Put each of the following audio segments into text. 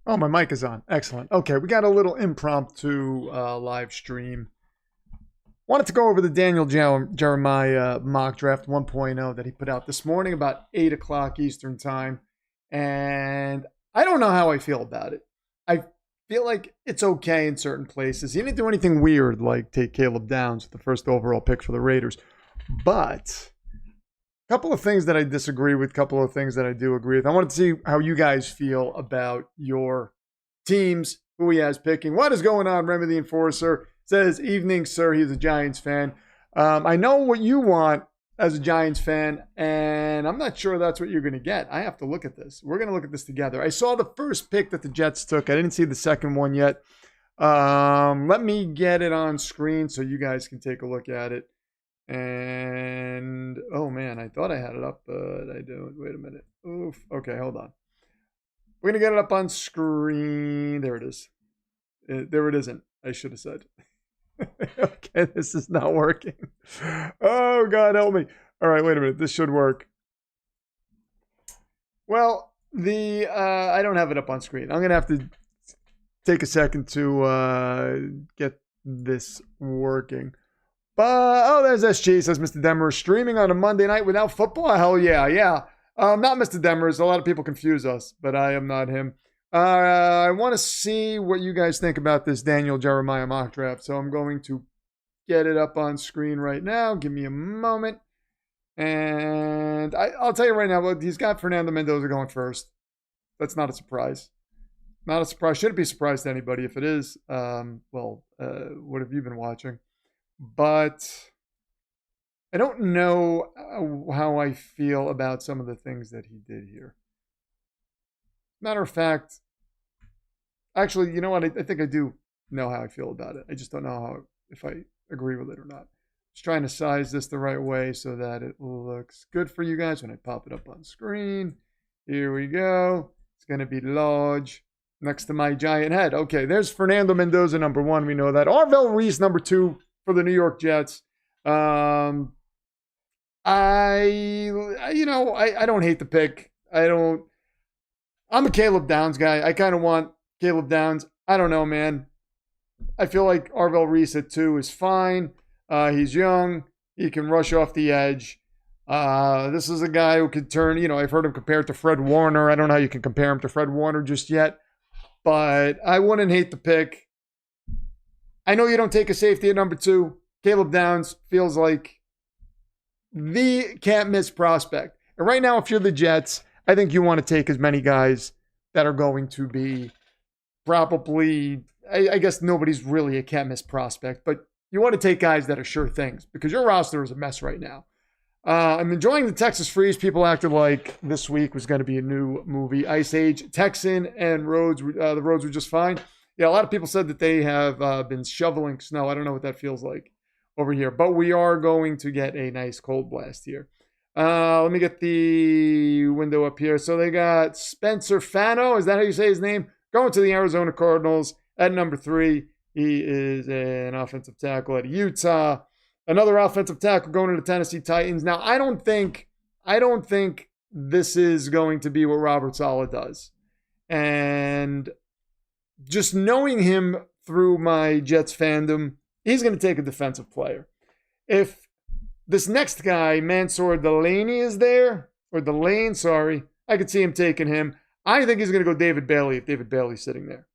Oh, my mic is on. Excellent. Okay, we got a little impromptu live stream. Wanted to go over the Daniel Jeremiah mock draft 1.0 that he put out this morning about 8 o'clock Eastern time. And I don't know how I feel about it. I feel like it's okay in certain places. He didn't do anything weird like take Caleb Downs, the first overall pick for the Raiders. But a couple of things that I disagree with, a couple of things that I do agree with. I wanted to see how you guys feel about your teams, who he has picking. What is going on? Remy the Enforcer says, evening, sir. He's a Giants fan. I know what you want as a Giants fan, and I'm not sure that's what you're going to get. I have to look at this. We're going to look at this together. I saw the first pick that the Jets took. I didn't see the second one yet. Let me get it on screen so you guys can take a look at it. And, oh man, I thought I had it up, but I don't. Wait a minute. Oof. Okay, hold on. We're going to get it up on screen. There it is. There it isn't. I should have said. Okay, this is not working. Oh, God, help me. All right, wait a minute. This should work. Well, I don't have it up on screen. I'm going to have to take a second to get this working. But, there's SG, says Mr. Demers. Streaming on a Monday night without football? Hell yeah, yeah. Not Mr. Demers. A lot of people confuse us, but I am not him. I want to see what you guys think about this Daniel Jeremiah mock draft. So I'm going to get it up on screen right now. Give me a moment. And I'll tell you right now, he's got Fernando Mendoza going first. That's not a surprise. Not a surprise. Shouldn't be a surprise to anybody. If it is, what have you been watching? But I don't know how I feel about some of the things that he did here. Matter of fact, actually, you know what? I think I do know how I feel about it. I just don't know if I agree with it or not. Just trying to size this the right way so that it looks good for you guys when I pop it up on screen. Here we go. It's going to be large next to my giant head. Okay, there's Fernando Mendoza, number 1. We know that. Arvell Reese, number 2 for the New York Jets. I don't hate the pick. I'm a Caleb Downs guy. I kind of want Caleb Downs. I don't know, man. I feel like Arvell Reese at 2 is fine. He's young. He can rush off the edge. This is a guy who could turn, I've heard him compared to Fred Warner. I don't know how you can compare him to Fred Warner just yet, but I wouldn't hate the pick. I know you don't take a safety at number 2. Caleb Downs feels like the can't-miss prospect. And right now, if you're the Jets, I think you want to take as many guys that are going to be probably, I guess nobody's really a can't-miss prospect, but you want to take guys that are sure things because your roster is a mess right now. I'm enjoying the Texas Freeze. People acted like this week was going to be a new movie. Ice Age, Texan, and Rhodes. The roads were just fine. Yeah, a lot of people said that they have been shoveling snow. I don't know what that feels like over here, but we are going to get a nice cold blast here. Let me get the window up here. So they got Spencer Fano. Is that how you say his name? Going to the Arizona Cardinals at number 3. He is an offensive tackle at Utah. Another offensive tackle going to the Tennessee Titans. Now, I don't think this is going to be what Robert Saleh does. And just knowing him through my Jets fandom, he's going to take a defensive player. If this next guy, Mansour Delaney, is there, or Delane, sorry, I could see him taking him. I think he's going to go David Bailey if David Bailey's sitting there.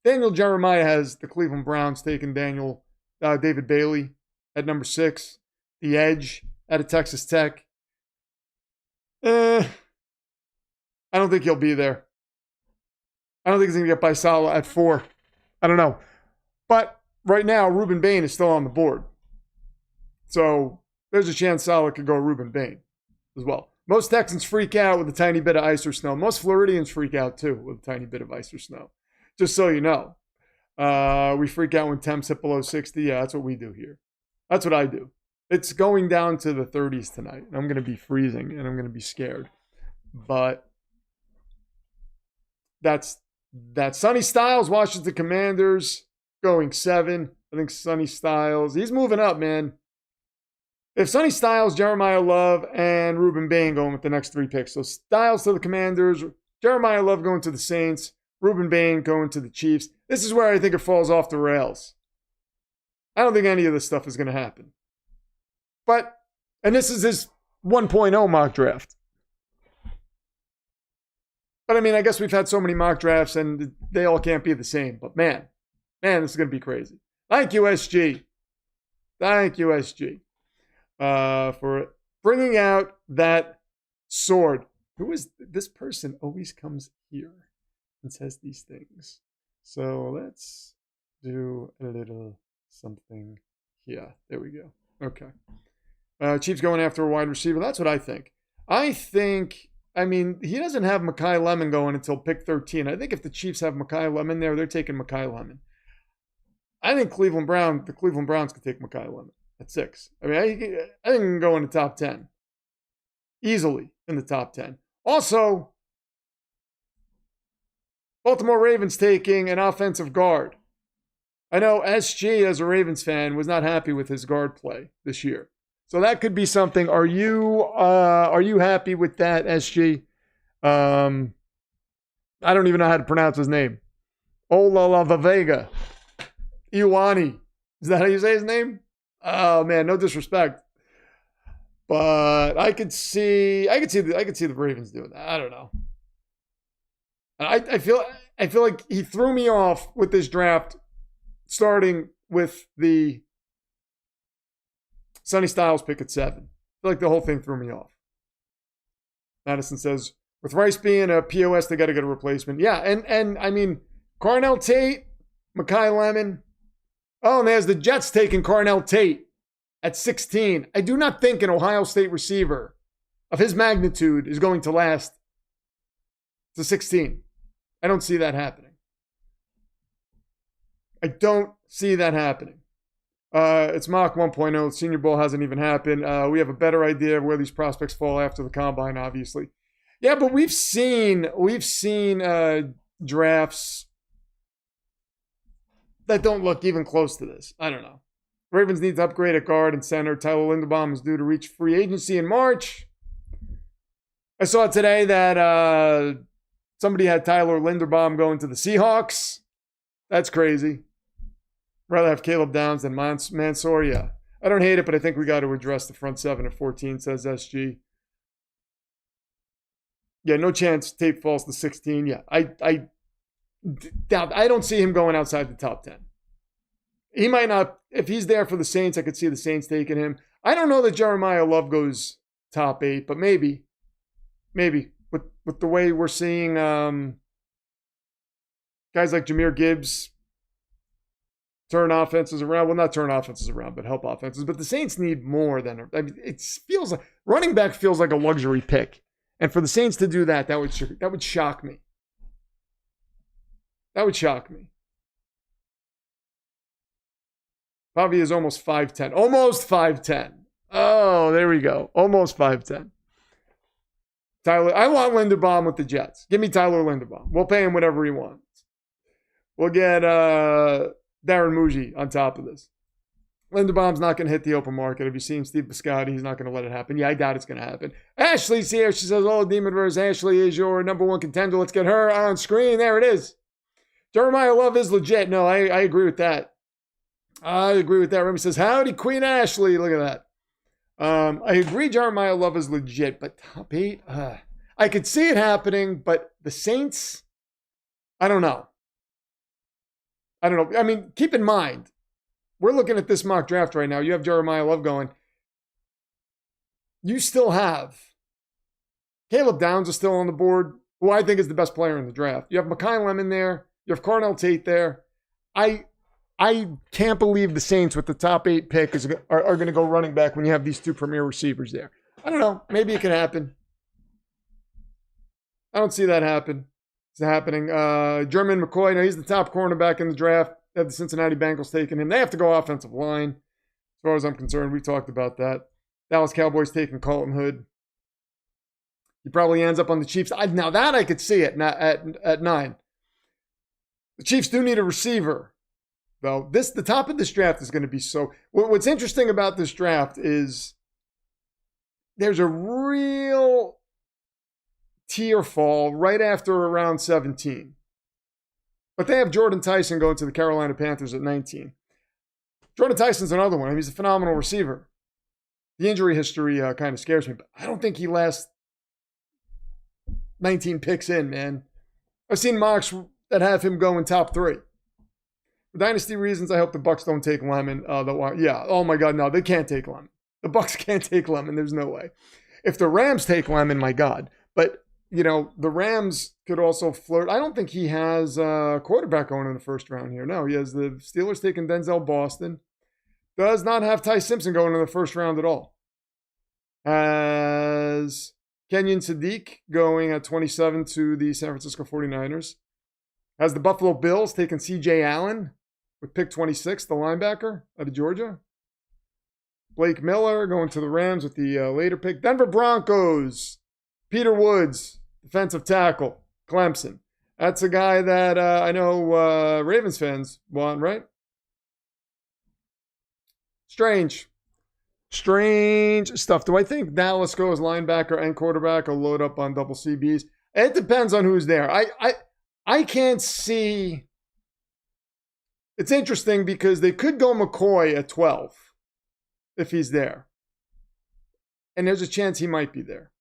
Daniel Jeremiah has the Cleveland Browns taking David Bailey at number 6. The edge out of Texas Tech. I don't think he'll be there. I don't think he's going to get by Saleh at 4. I don't know. But right now, Ruben Bain is still on the board. So there's a chance Saleh could go Ruben Bain as well. Most Texans freak out with a tiny bit of ice or snow. Most Floridians freak out too with a tiny bit of ice or snow. Just so you know. We freak out when temps hit below 60. Yeah, that's what we do here. That's what I do. It's going down to the 30s tonight. I'm going to be freezing and I'm going to be scared. But that's Sonny Styles, Washington Commanders, going 7. I think Sonny Styles, he's moving up, man. They have Sonny Styles, Jeremiah Love, and Ruben Bain going with the next 3 picks. So Styles to the Commanders, Jeremiah Love going to the Saints, Ruben Bain going to the Chiefs. This is where I think it falls off the rails. I don't think any of this stuff is going to happen. And this is his 1.0 mock draft. But I mean, I guess we've had so many mock drafts and they all can't be the same. But man, this is going to be crazy. Thank you, SG. Thank you, SG, for bringing out that sword. Who is this person? Always comes here and says these things. So let's do a little something here. There we go. Okay. Chiefs going after a wide receiver. That's what I think. I mean, he doesn't have Mekhi Lemon going until pick 13. I think if the Chiefs have Mekhi Lemon there, they're taking Mekhi Lemon. I think the Cleveland Browns could take Mekhi Lemon at 6. I mean, I think he can go in the top 10. Easily in the top 10. Also, Baltimore Ravens taking an offensive guard. I know SG, as a Ravens fan, was not happy with his guard play this year. So that could be something. Are you happy with that, SG? I don't even know how to pronounce his name. Olalavavega. Iwani. Is that how you say his name? Oh man, no disrespect. But I could see the Ravens doing that. I don't know. I feel like he threw me off with this draft, starting with the Sonny Styles pick at 7. I feel like the whole thing threw me off. Madison says, with Rice being a POS, they got to get a replacement. Yeah, and I mean, Carnell Tate, Mekhi Lemon. Oh, and there's the Jets taking Carnell Tate at 16. I do not think an Ohio State receiver of his magnitude is going to last to 16. I don't see that happening. I don't see that happening. It's Mock 1.0. Senior Bowl hasn't even happened. We have a better idea of where these prospects fall after the combine, obviously. Yeah, but we've seen drafts that don't look even close to this. I don't know. Ravens need to upgrade at guard and center. Tyler Linderbaum is due to reach free agency in March. I saw today that somebody had Tyler Linderbaum going to the Seahawks. That's crazy. Rather have Caleb Downs than Mansour. Yeah. I don't hate it, but I think we got to address the front 7 at 14, says SG. Yeah, no chance Tate falls to 16. Yeah, I doubt. I don't see him going outside the top 10. He might not. If he's there for the Saints, I could see the Saints taking him. I don't know that Jeremiah Love goes top 8, but maybe. With the way we're seeing guys like Jahmyr Gibbs turn offenses around. Well, not turn offenses around, but help offenses. But the Saints need more than. I mean, it feels like running back feels like a luxury pick, and for the Saints to do that would shock me. That would shock me. Bobby is almost 5'10". Almost 5'10". Oh, there we go. Almost 5'10". Tyler, I want Linderbaum with the Jets. Give me Tyler Linderbaum. We'll pay him whatever he wants. We'll get Darren Muji on top of this. Linderbaum's not going to hit the open market. Have you seen Steve Biscotti? He's not going to let it happen. Yeah, I doubt it's going to happen. Ashley's here. She says, oh, Demon versus Ashley is your number 1 contender. Let's get her on screen. There it is. Jeremiah Love is legit. No, I agree with that. I agree with that. Remy says, howdy, Queen Ashley. Look at that. I agree Jeremiah Love is legit, but top 8, I could see it happening, but the Saints, I don't know. I mean, keep in mind, we're looking at this mock draft right now. You have Jeremiah Love going. You still have Caleb Downs is still on the board, who I think is the best player in the draft. You have Mekhi Lemon there. You have Carnell Tate there. I can't believe the Saints with the top 8 pick are going to go running back when you have these 2 premier receivers there. I don't know. Maybe it could happen. I don't see that happen. It's happening. Jermaine McCoy, now he's the top cornerback in the draft. They have the Cincinnati Bengals taking him. They have to go offensive line. As far as I'm concerned, we talked about that. Dallas Cowboys taking Colton Hood. He probably ends up on the Chiefs. Now that I could see it at 9. The Chiefs do need a receiver. Though the top of this draft is going to be so. What's interesting about this draft is there's a real tier fall right after around 17. But they have Jordan Tyson going to the Carolina Panthers at 19. Jordan Tyson's another one. I mean, he's a phenomenal receiver. The injury history kind of scares me, but I don't think he lasts 19 picks in, man. I've seen mocks that have him going top 3. For dynasty reasons, I hope the Bucs don't take Lemon. Yeah, oh my God, no, they can't take Lemon. The Bucs can't take Lemon. There's no way. If the Rams take Lemon, my God. But, you know, the Rams could also flirt. I don't think he has a quarterback going in the first round here. No, he has the Steelers taking Denzel Boston. Does not have Ty Simpson going in the first round at all. Has Kenyon Sadiq going at 27 to the San Francisco 49ers. Has the Buffalo Bills taken C.J. Allen with pick 26, the linebacker out of Georgia. Blake Miller going to the Rams with the later pick. Denver Broncos, Peter Woods, defensive tackle, Clemson. That's a guy that I know Ravens fans want, right? Strange stuff. Do I think Dallas goes linebacker and quarterback will load up on double CBs? It depends on who's there. I can't see. It's interesting because they could go McCoy at 12 if he's there. And there's a chance he might be there.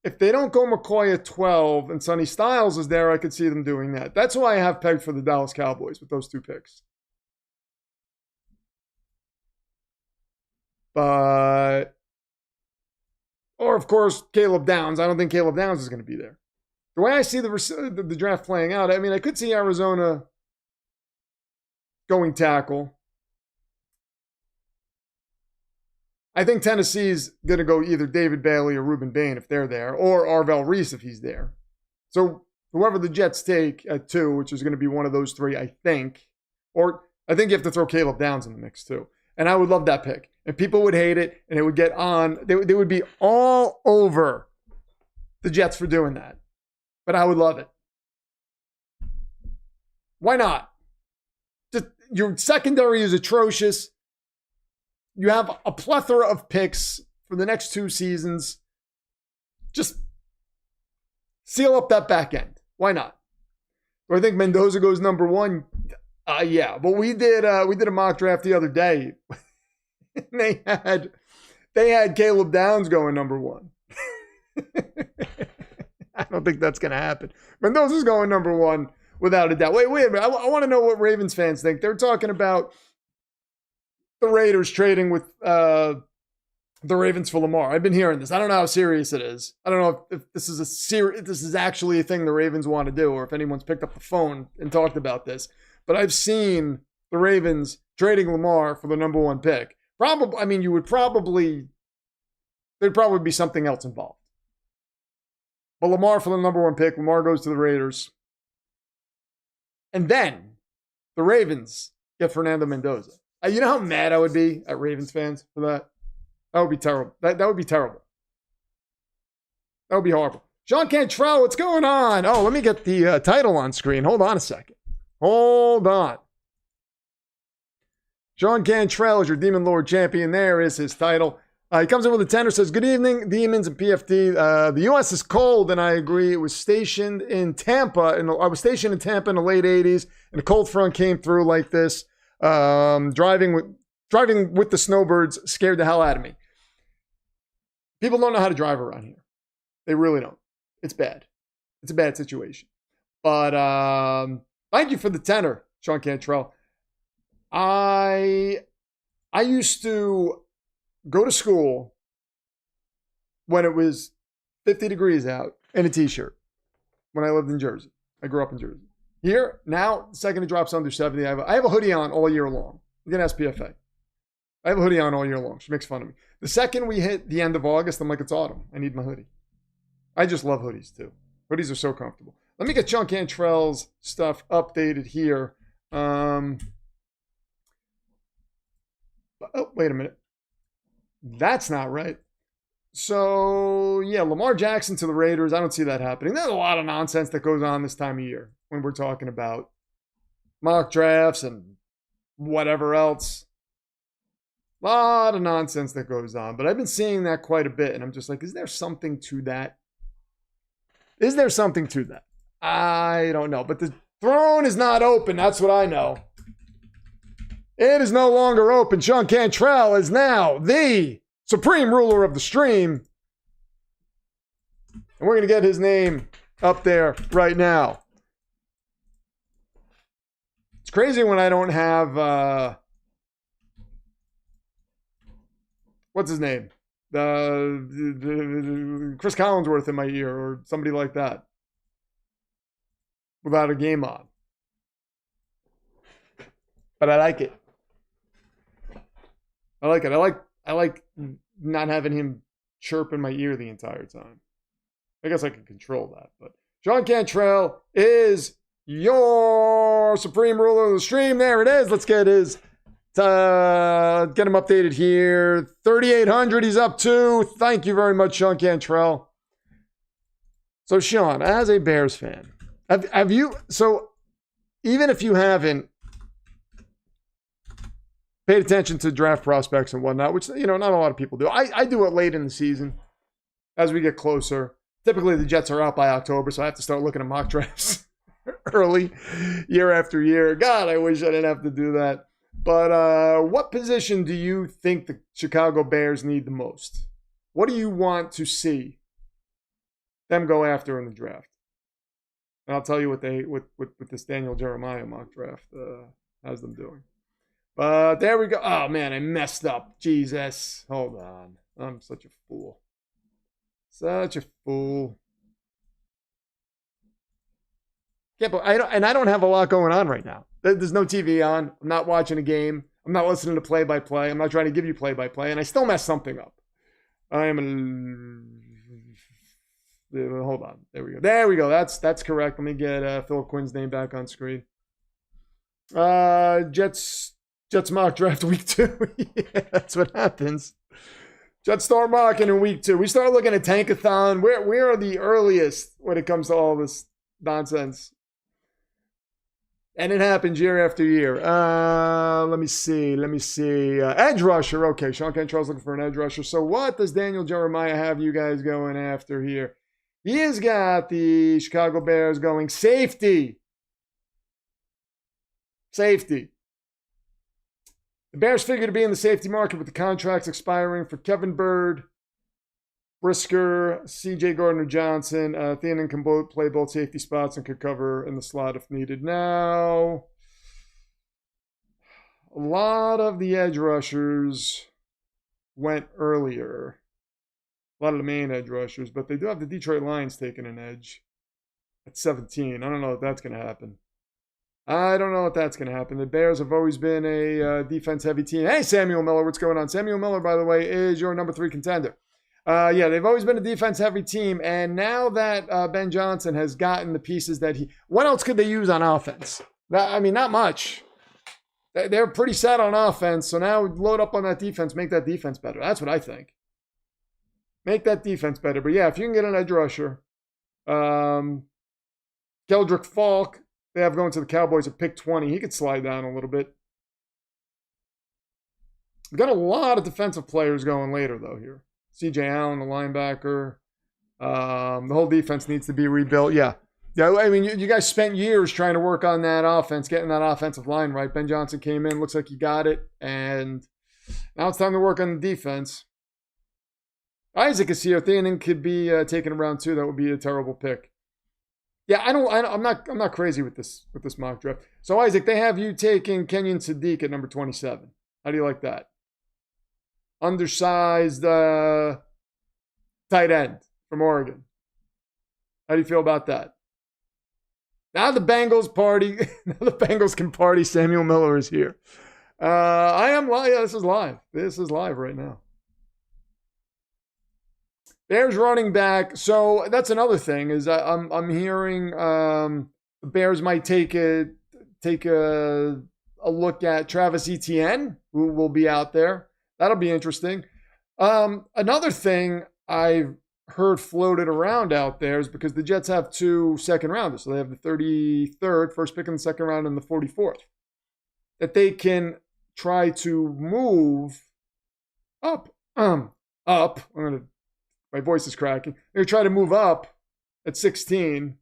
If they don't go McCoy at 12 and Sonny Styles is there, I could see them doing that. That's who I have pegged for the Dallas Cowboys with those 2 picks. But, or of course, Caleb Downs. I don't think Caleb Downs is going to be there. The way I see the draft playing out, I mean, I could see Arizona going tackle. I think Tennessee's going to go either David Bailey or Reuben Bain if they're there, or Arvell Reese if he's there. So whoever the Jets take at 2, which is going to be one of those 3, I think. Or I think you have to throw Caleb Downs in the mix too. And I would love that pick. And people would hate it, and it would get on. They would be all over the Jets for doing that. But I would love it. Why not? Just, your secondary is atrocious. You have a plethora of picks for the next 2 seasons. Just seal up that back end. Why not? Do I think Mendoza goes number 1? Yeah. But we did a mock draft the other day. They had Caleb Downs going number 1. I don't think that's going to happen. Mendoza's going number 1 without a doubt. Wait a minute. I want to know what Ravens fans think. They're talking about the Raiders trading with the Ravens for Lamar. I've been hearing this. I don't know how serious it is. I don't know if this is this is actually a thing the Ravens want to do, or if anyone's picked up the phone and talked about this. But I've seen the Ravens trading Lamar for the number 1 pick. Probably, I mean, there'd probably be something else involved. But Lamar for the number 1 pick. Lamar goes to the Raiders. And then the Ravens get Fernando Mendoza. You know how mad I would be at Ravens fans for that? That would be terrible. That would be terrible. That would be horrible. Sean Cantrell, what's going on? Oh, let me get the title on screen. Hold on a second. Hold on. Sean Cantrell is your Demon Lord champion. There is his title. He comes in with a tenor, says, "Good evening, Demons and PFT. The U.S. is cold, and I agree. It was stationed in Tampa. I was stationed in Tampa in the late 80s, and a cold front came through like this. Driving with the snowbirds scared the hell out of me. People don't know how to drive around here. They really don't. It's bad. It's a bad situation. But thank you for the tenor, Sean Cantrell. I used to go to school when it was 50 degrees out in a t-shirt when I lived in Jersey. I grew up in Jersey. Here, now, the second it drops under 70, I have a hoodie on all year long. You can ask PFA. I have a hoodie on all year long. She makes fun of me. The second we hit the end of August, I'm like, it's autumn. I need my hoodie. I just love hoodies, too. Hoodies are so comfortable. Let me get Sean Cantrell's stuff updated here. Oh, wait a minute. That's not right. So, yeah, Lamar Jackson to the Raiders. I don't see that happening. There's a lot of nonsense that goes on this time of year when we're talking about mock drafts and whatever else. A lot of nonsense that goes on, but I've been seeing that quite a bit, and I'm just like, is there something to that? Is there something to that? I don't know, but the throne is not open. That's what I know. It is no longer open. Sean Cantrell is now the supreme ruler of the stream, and we're going to get his name up there right now. It's crazy when I don't have, what's his name? The Chris Collinsworth in my ear or somebody like that without a game on. But I like it. I like it. I like not having him chirp in my ear the entire time. I guess I can control that. But Sean Cantrell is your supreme ruler of the stream. There it is. Let's get his get him updated here. 3,800 he's up to. Thank you very much, Sean Cantrell. So Sean, as a Bears fan, have you, so even if you haven't paid attention to draft prospects and whatnot, which, you know, not a lot of people do. I do it late in the season as we get closer. Typically, the Jets are out by October, so I have to start looking at mock drafts early, year after year. God, I wish I didn't have to do that. But what position do you think the Chicago Bears need the most? What do you want to see them go after in the draft? And I'll tell you what this Daniel Jeremiah mock draft has them doing. But there we go. Oh, man, I messed up. Jesus. Hold on. I'm such a fool. Such a fool. Yeah, but I don't have a lot going on right now. There's no TV on. I'm not watching a game. I'm not listening to play-by-play. I'm not trying to give you play-by-play. And I still mess something up. I am hold on. There we go. There we go. That's correct. Let me get Philip Quinn's name back on screen. Jets mock draft week 2. Yeah, that's what happens. Jets start mocking in week 2. We start looking at Tankathon. Where are the earliest when it comes to all this nonsense? And it happens year after year. Let me see. Edge rusher. Okay, Sean Cantrell's looking for an edge rusher. So what does Daniel Jeremiah have you guys going after here? He has got the Chicago Bears going safety. Safety. The Bears figure to be in the safety market with the contracts expiring for Kevin Byrd, Brisker, C.J. Gardner-Johnson. Thienen can play both safety spots and could cover in the slot if needed. Now, a lot of the edge rushers went earlier. A lot of the main edge rushers, but they do have the Detroit Lions taking an edge at 17. I don't know if that's going to happen. The Bears have always been a defense-heavy team. Hey, Samuel Miller, what's going on? Samuel Miller, by the way, is your number 3 contender. Yeah, they've always been a defense-heavy team, and now that Ben Johnson has gotten the pieces that he... What else could they use on offense? Not much. They're pretty set on offense, so now load up on that defense, make that defense better. That's what I think. Make that defense better. But yeah, if you can get an edge rusher, Keldrick Falk, they have going to the Cowboys at pick 20. He could slide down a little bit. We've got a lot of defensive players going later, though, here. C.J. Allen, the linebacker. The whole defense needs to be rebuilt. Yeah. I mean, you guys spent years trying to work on that offense, getting that offensive line right. Ben Johnson came in, looks like he got it, and now it's time to work on the defense. Isaac is here. Thienen could be taken around 2. That would be a terrible pick. Yeah, I'm not crazy with this mock draft. So Isaac, they have you taking Kenyon Sadiq at number 27. How do you like that? Undersized tight end from Oregon. How do you feel about that? Now the Bengals party. Now the Bengals can party. Samuel Miller is here. I am live. Yeah, this is live. This is live right now. Bears running back. So that's another thing is I'm hearing the Bears might take a look at Travis Etienne, who will be out there. That'll be interesting. Another thing I've heard floated around out there is because the Jets have 2 second rounders. So they have the 33rd, first pick in the second round, and the 44th. That they can try to move up, up. My voice is cracking. They're trying to move up at 16.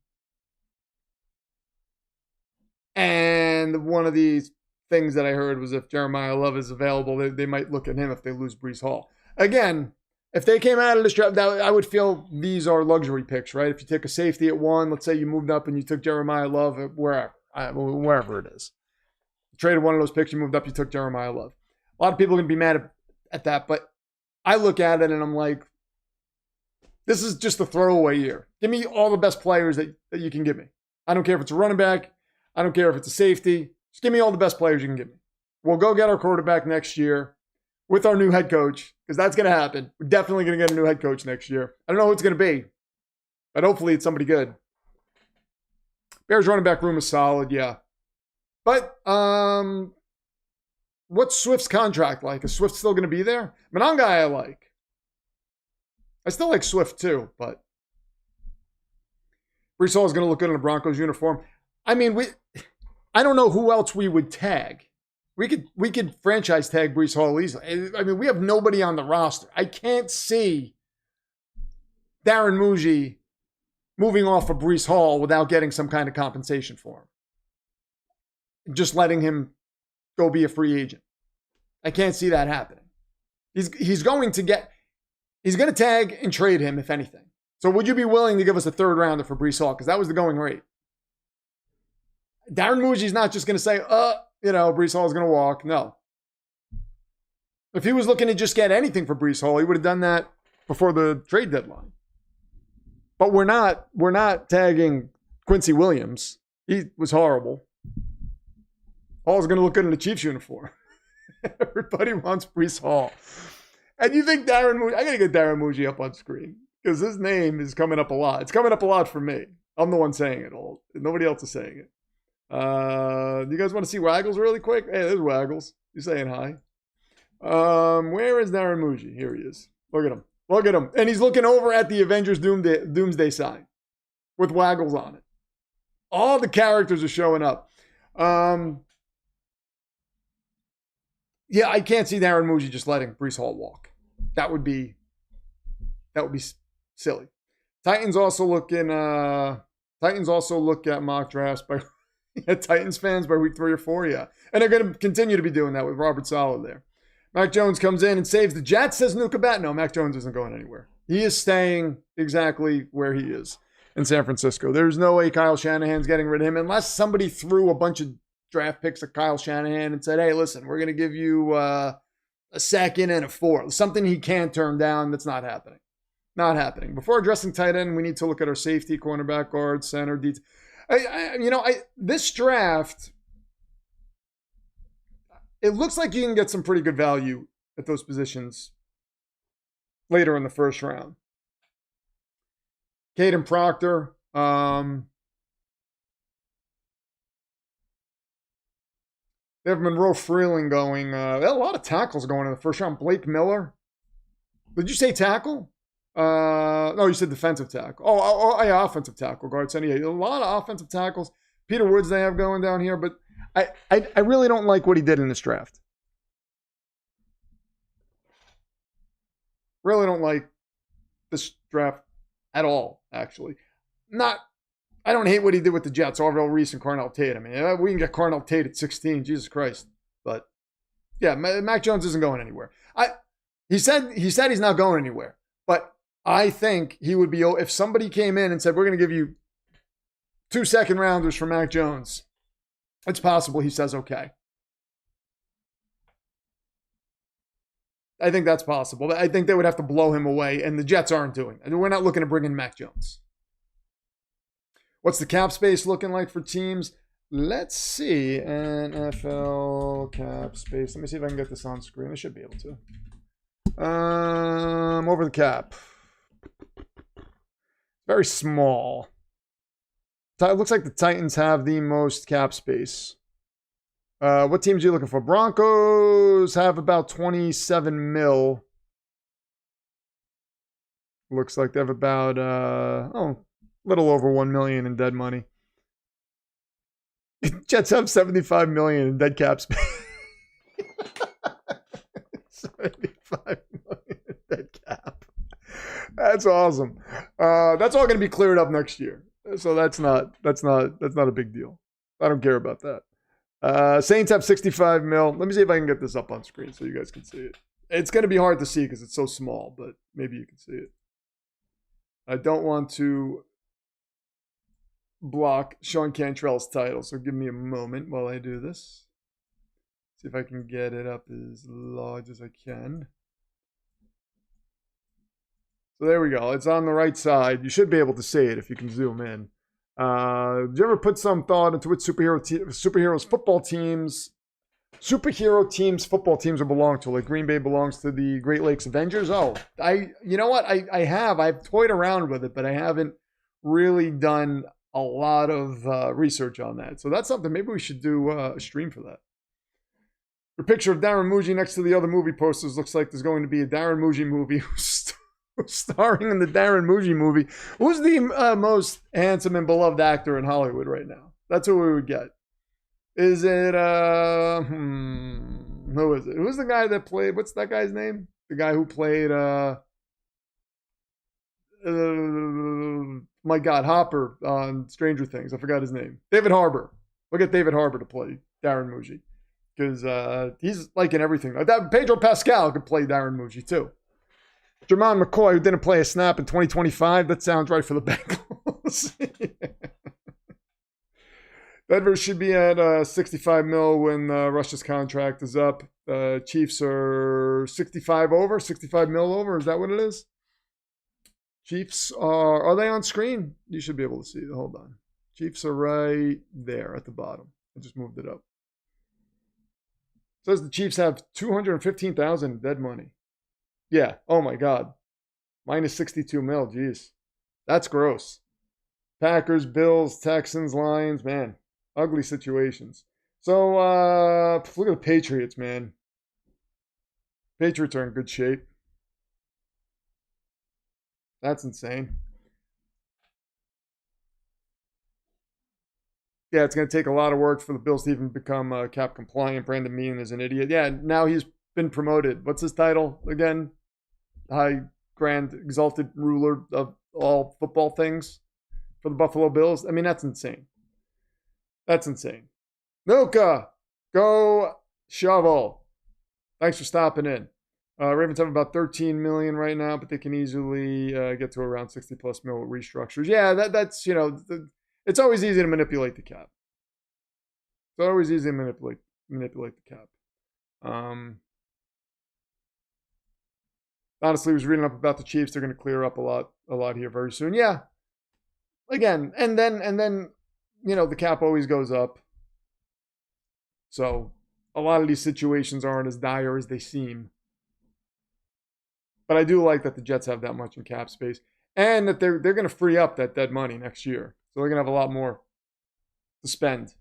And one of these things that I heard was if Jeremiah Love is available, they might look at him if they lose Breece Hall. Again, if they came out of this draft, I would feel these are luxury picks, right? If you take a safety at 1, let's say you moved up and you took Jeremiah Love at wherever it is. You traded one of those picks, you moved up, you took Jeremiah Love. A lot of people are going to be mad at that, but I look at it and I'm like, this is just a throwaway year. Give me all the best players that you can give me. I don't care if it's a running back. I don't care if it's a safety. Just give me all the best players you can give me. We'll go get our quarterback next year with our new head coach, because that's going to happen. We're definitely going to get a new head coach next year. I don't know who it's going to be, but hopefully it's somebody good. Bears running back room is solid, yeah. But what's Swift's contract like? Is Swift still going to be there? Mononga I like. I still like Swift too, but Breece Hall is going to look good in a Broncos uniform. I mean, I don't know who else we would tag. We could franchise tag Breece Hall easily. I mean, we have nobody on the roster. I can't see Darren Muji moving off of Breece Hall without getting some kind of compensation for him. Just letting him go be a free agent. I can't see that happening. He's going to tag and trade him, if anything. So would you be willing to give us a third rounder for Breece Hall? Because that was the going rate. Darren Muji's not just going to say, Breece Hall is going to walk. No. If he was looking to just get anything for Breece Hall, he would have done that before the trade deadline. But we're not tagging Quincy Williams. He was horrible. Hall's going to look good in the Chiefs uniform. Everybody wants Breece Hall. And you think Darren Muji, I got to get Darren Muji up on screen because his name is coming up a lot. It's coming up a lot for me. I'm the one saying it all. Nobody else is saying it. Do you guys want to see Waggles really quick? Hey, there's Waggles. He's saying hi. Where is Darren Muji? Here he is. Look at him. Look at him. And he's looking over at the Avengers Doomsday sign with Waggles on it. All the characters are showing up. Yeah, I can't see Darren Muji just letting Breece Hall walk. That would be silly. Titans also look at mock drafts by Titans fans by week 3 or 4, yeah. And they're going to continue to be doing that with Robert Saleh there. Mac Jones comes in and saves the Jets, says Nuka Bat. No, Mac Jones isn't going anywhere. He is staying exactly where he is in San Francisco. There's no way Kyle Shanahan's getting rid of him unless somebody threw a bunch of draft picks at Kyle Shanahan and said, hey, listen, we're going to give you a second and a fourth. Something he can't turn down. That's not happening. Not happening. Before addressing tight end, we need to look at our safety, cornerback, guard, center, detail. This draft, it looks like you can get some pretty good value at those positions later in the first round. Caden Proctor. They have Monroe Freeling going. They had a lot of tackles going in the first round. Blake Miller. Did you say tackle? No, you said defensive tackle. Oh, yeah, offensive tackle. Guard center. Yeah, a lot of offensive tackles. Peter Woods they have going down here, but I really don't like what he did in this draft. Really don't like this draft at all, actually. I don't hate what he did with the Jets, Arvell Reese and Carnell Tate. I mean, we can get Carnell Tate at 16, Jesus Christ. But, yeah, Mac Jones isn't going anywhere. He said he's not going anywhere. But I think he would be, if somebody came in and said, we're going to give you 2 second-rounders for Mac Jones, it's possible he says okay. I think that's possible. I think they would have to blow him away, and the Jets aren't doing it. We're not looking to bring in Mac Jones. What's the cap space looking like for teams? Let's see. NFL cap space. Let me see if I can get this on screen. I should be able to. Over the cap. Very small. It looks like the Titans have the most cap space. What teams are you looking for? Broncos have about 27 mil. Looks like they have about little over 1 million in dead money. Jets have 75 million in dead cap space. 75 That's awesome. That's all going to be cleared up next year. So that's not a big deal. I don't care about that. Saints have 65 mil. Let me see if I can get this up on screen so you guys can see it. It's going to be hard to see because it's so small, but maybe you can see it. I don't want to block Sean Cantrell's title, so give me a moment while I do this. See if I can get it up as large as I can. So there we go. It's on the right side. You should be able to see it if you can zoom in. Did you ever put some thought into what superheroes football teams football teams will belong to? Like Green Bay belongs to the Great Lakes Avengers. Oh, you know what? I've toyed around with it, but I haven't really done a lot of research on that. So that's something. Maybe we should do a stream for that. The picture of Darren Muji next to the other movie posters looks like there's going to be a Darren Muji movie starring in the Darren Muji movie. Who's the most handsome and beloved actor in Hollywood right now? That's who we would get. Is it, who is it? Who's the guy that played, what's that guy's name? The guy who played, my God, Hopper on Stranger Things. I forgot his name. David Harbour. We'll get David Harbour to play Darren Muji. Because he's like in everything. Pedro Pascal could play Darren Muji too. Jermon McCoy, who didn't play a snap in 2025. That sounds right for the Bengals. Denver should be at 65 mil when Rush's contract is up. Chiefs are 65 mil over. Is that what it is? Chiefs are they on screen? You should be able to see it. Hold on. Chiefs are right there at the bottom. I just moved it up. Says the Chiefs have 215,000 dead money. Yeah. Oh my God. Minus 62 mil. Jeez. That's gross. Packers, Bills, Texans, Lions. Man, ugly situations. So look at the Patriots, man. Patriots are in good shape. That's insane. Yeah, it's going to take a lot of work for the Bills to even become cap compliant. Brandon Beane is an idiot. Yeah, now he's been promoted. What's his title again? High, grand, exalted ruler of all football things for the Buffalo Bills. I mean, that's insane. That's insane. Nuka, go shovel. Thanks for stopping in. Ravens have about 13 million right now, but they can easily get to around 60 plus mil with restructures. Yeah, that's, it's always easy to manipulate the cap. It's always easy to manipulate the cap. Honestly, I was reading up about the Chiefs. They're going to clear up a lot here very soon. Yeah. Again, and then the cap always goes up. So a lot of these situations aren't as dire as they seem. But I do like that the Jets have that much in cap space, and that they're going to free up that dead money next year. So they're going to have a lot more to spend,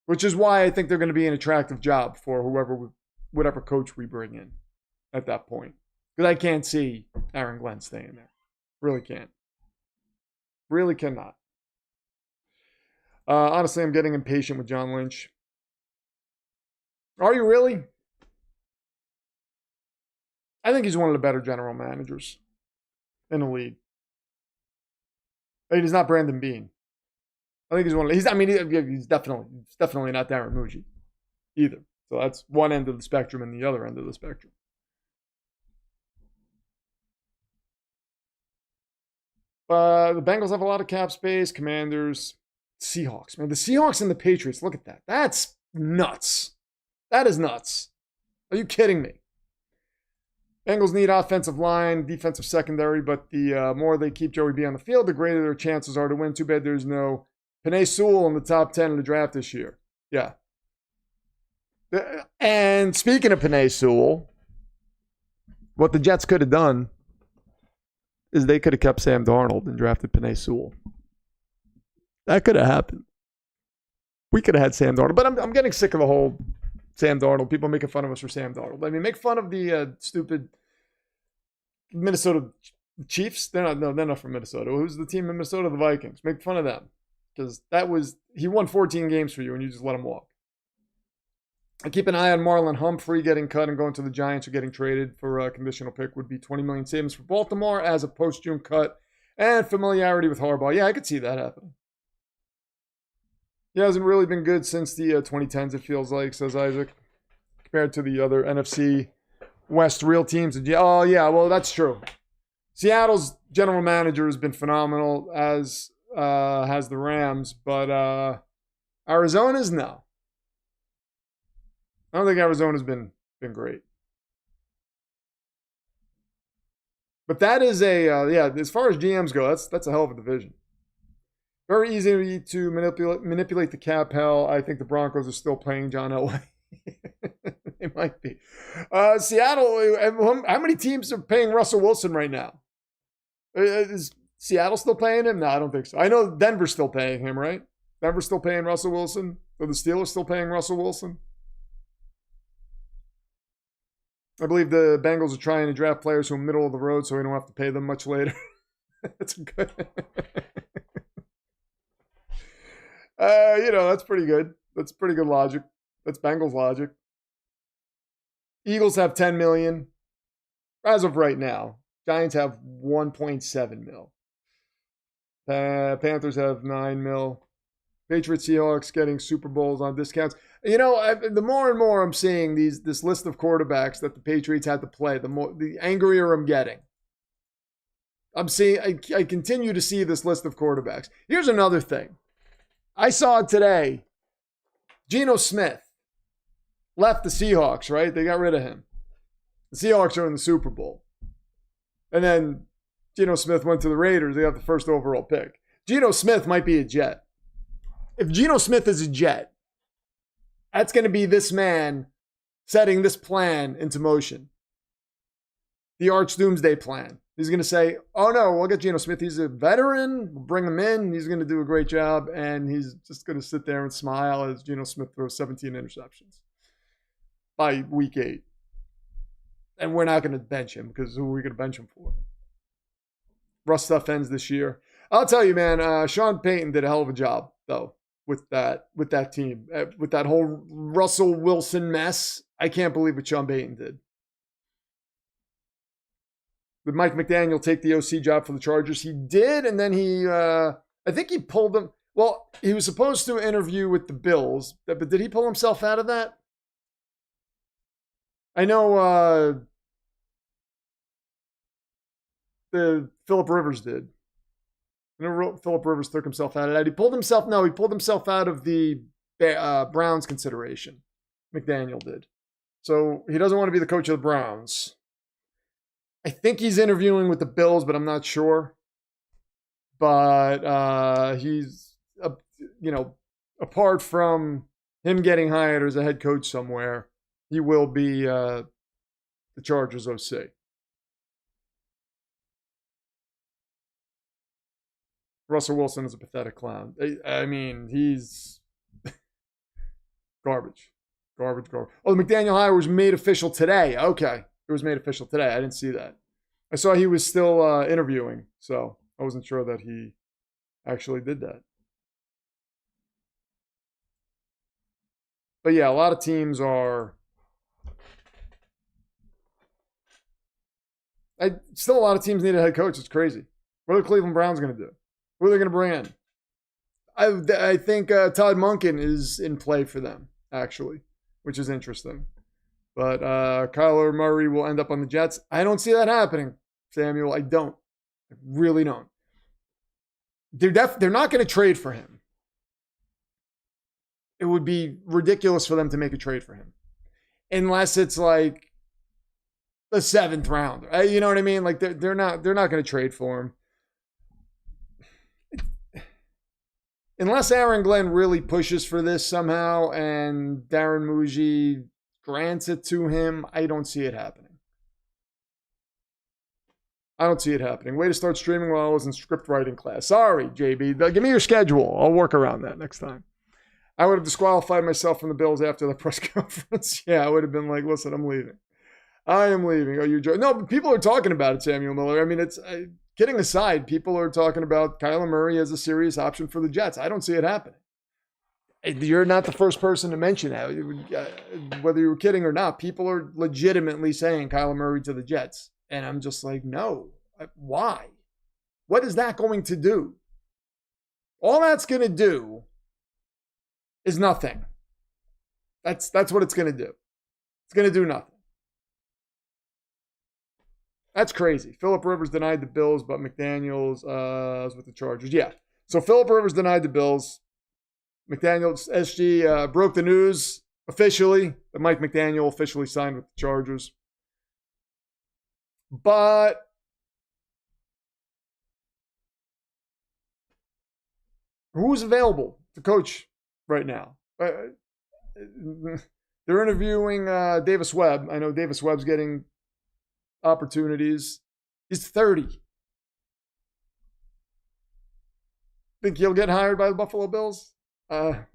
which is why I think they're going to be an attractive job for whatever coach we bring in at that point. Because I can't see Aaron Glenn staying there. Really can't. Really cannot. Honestly, I'm getting impatient with John Lynch. Are you really? I think he's one of the better general managers in the league. I mean, he's not Brandon Beane. I think he's he's definitely not Darren Muji either. So that's one end of the spectrum and the other end of the spectrum. The Bengals have a lot of cap space. Commanders, Seahawks. Man, the Seahawks and the Patriots, look at that. That's nuts. That is nuts. Are you kidding me? Bengals need offensive line, defensive secondary, but the more they keep Joey B on the field, the greater their chances are to win. Too bad there's no Penei Sewell in the top 10 of the draft this year. Yeah. And speaking of Penei Sewell, what the Jets could have done is they could have kept Sam Darnold and drafted Penei Sewell. That could have happened. We could have had Sam Darnold, but I'm getting sick of the whole Sam Darnold. People making fun of us for Sam Darnold. I mean, make fun of the stupid Minnesota Chiefs. They're not from Minnesota. Who's the team in Minnesota? The Vikings. Make fun of them because he won 14 games for you and you just let him walk. I keep an eye on Marlon Humphrey getting cut and going to the Giants or getting traded for a conditional pick would be $20 million savings for Baltimore as a post-June cut and familiarity with Harbaugh. Yeah, I could see that happening. He hasn't really been good since the 2010s, it feels like, says Isaac, compared to the other NFC West real teams. Oh, yeah, well, that's true. Seattle's general manager has been phenomenal, as has the Rams, but Arizona's no. I don't think Arizona's been great. But that is as far as GMs go, that's a hell of a division. Very easy to manipulate the cap hell. I think the Broncos are still playing John Elway. They might be. Seattle, how many teams are paying Russell Wilson right now? Is Seattle still paying him? No, I don't think so. I know Denver's still paying him, right? Denver's still paying Russell Wilson? Or the Steelers still paying Russell Wilson? I believe the Bengals are trying to draft players who are middle of the road so we don't have to pay them much later. That's good. That's pretty good. That's pretty good logic. That's Bengals logic. Eagles have $10 million as of right now. Giants have $1.7 million. Panthers have $9 million. Patriots, Seahawks getting Super Bowls on discounts. The more and more I'm seeing this list of quarterbacks that the Patriots had to play, the angrier I'm getting. I continue to see this list of quarterbacks. Here's another thing. I saw it today. Geno Smith left the Seahawks, right? They got rid of him. The Seahawks are in the Super Bowl. And then Geno Smith went to the Raiders. They got the first overall pick. Geno Smith might be a Jet. If Geno Smith is a Jet, that's going to be this man setting this plan into motion. The Arch Doomsday plan. He's going to say, oh no, we'll get Geno Smith. He's a veteran. We'll bring him in. He's going to do a great job. And he's just going to sit there and smile as Geno Smith throws 17 interceptions by week 8. And we're not going to bench him because who are we going to bench him for? Russ stuff ends this year. I'll tell you, man, Sean Payton did a hell of a job, though, with that team. With that whole Russell Wilson mess. I can't believe what Sean Payton did. Did Mike McDaniel take the OC job for the Chargers? He did, and then I think he pulled them. Well, he was supposed to interview with the Bills, but did he pull himself out of that? I know the Phillip Rivers did. I know Phillip Rivers took himself out of that. He pulled himself out of the Browns consideration. McDaniel did. So he doesn't want to be the coach of the Browns. I think he's interviewing with the Bills, but I'm not sure. But he's, apart from him getting hired as a head coach somewhere, he will be the Chargers OC. Russell Wilson is a pathetic clown. I mean, he's garbage. Garbage. Oh, the McDaniel hire was made official today. Okay. It was made official today. I didn't see that. I saw he was still interviewing, so I wasn't sure that he actually did that. But yeah, a lot of teams are... Still a lot of teams need a head coach. It's crazy. What are the Cleveland Browns going to do? Who are they going to bring in? I think Todd Monken is in play for them, actually, which is interesting. But Kyler Murray will end up on the Jets. I don't see that happening, Samuel. I don't. I really don't. They're not going to trade for him. It would be ridiculous for them to make a trade for him. Unless it's like the 7th round. You know what I mean? Like they're not going to trade for him. Unless Aaron Glenn really pushes for this somehow and Darren Muji grants it to him, I don't see it happening. I don't see it happening. Way to start streaming while I was in script writing class. Sorry, JB. Give me your schedule. I'll work around that next time. I would have disqualified myself from the Bills after the press conference. Yeah, I would have been like, listen, I'm leaving. I am leaving. Oh, you're joking? No, but people are talking about it, Samuel Miller. I mean, it's kidding aside, people are talking about Kyler Murray as a serious option for the Jets. I don't see it happening. You're not the first person to mention that. Whether you were kidding or not, people are legitimately saying Kyler Murray to the Jets. And I'm just like, no. Why? What is that going to do? All that's going to do is nothing. That's what it's going to do. It's going to do nothing. That's crazy. Phillip Rivers denied the Bills, but McDaniels was with the Chargers. Yeah. So Phillip Rivers denied the Bills. McDaniels, SG, broke the news officially that Mike McDaniel officially signed with the Chargers. But who's available to coach right now? They're interviewing Davis Webb. I know Davis Webb's getting opportunities. He's 30. Think he'll get hired by the Buffalo Bills? I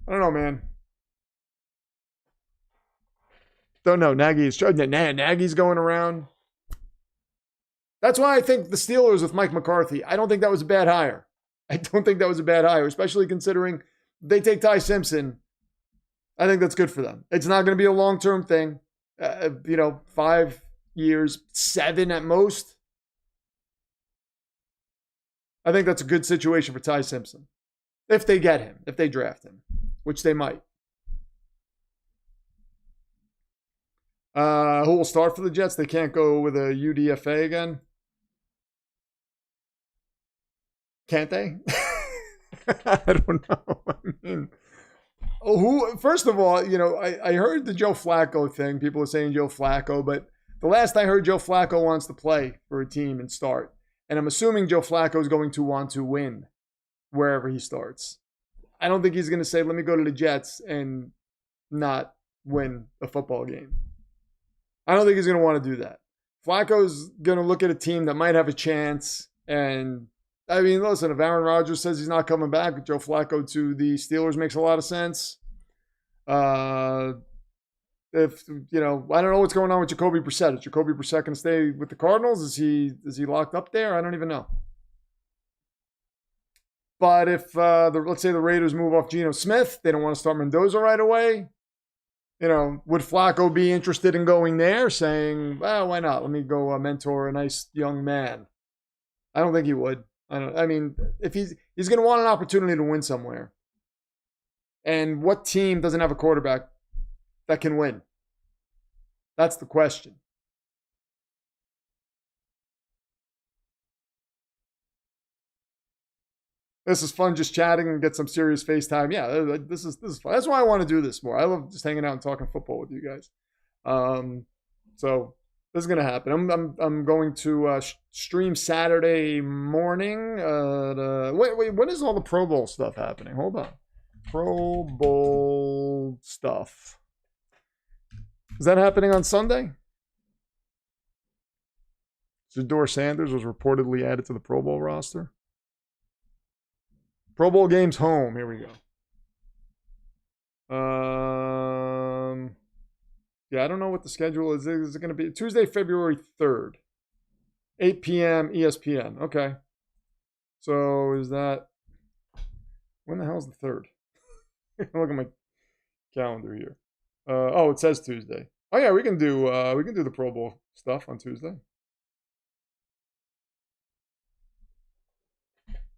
don't know, man. Don't know. Nagy's going around. That's why I think the Steelers with Mike McCarthy, I don't think that was a bad hire. Especially considering they take Ty Simpson. I think that's good for them. It's not going to be a long-term thing. 5 years, 7 at most. I think that's a good situation for Ty Simpson. If they get him, if they draft him, which they might. Who will start for the Jets? They can't go with a UDFA again. Can't they? I don't know. I mean, first of all, I heard the Joe Flacco thing. People are saying Joe Flacco, but the last I heard, Joe Flacco wants to play for a team and start. And I'm assuming Joe Flacco is going to want to win wherever he starts. I don't think he's going to say, let me go to the Jets and not win a football game. I don't think he's going to want to do that. Flacco's going to look at a team that might have a chance. And, I mean, listen, if Aaron Rodgers says he's not coming back, Joe Flacco to the Steelers makes a lot of sense. I don't know what's going on with Jacoby Brissett. Is Jacoby Brissett going to stay with the Cardinals? Is he locked up there? I don't even know. But if, let's say the Raiders move off Geno Smith, they don't want to start Mendoza right away. Would Flacco be interested in going there, saying, well, why not? Let me go mentor a nice young man. I don't think he would. If he's going to want an opportunity to win somewhere. And what team doesn't have a quarterback that can win? That's the question. This is fun, just chatting and get some serious FaceTime. Yeah, this is fun. That's why I want to do this more. I love just hanging out and talking football with you guys. So this is gonna happen. I'm going to stream Saturday morning. Wait, when is all the Pro Bowl stuff happening? Hold on. Pro Bowl stuff. Is that happening on Sunday? Shedeur Sanders was reportedly added to the Pro Bowl roster. Pro Bowl games home. Here we go. Yeah, I don't know what the schedule is. Is it going to be Tuesday, February 3rd, 8 p.m. ESPN? Okay. So is that when the hell is the 3rd? Look at my calendar here. It says Tuesday. Oh yeah, we can do the Pro Bowl stuff on Tuesday.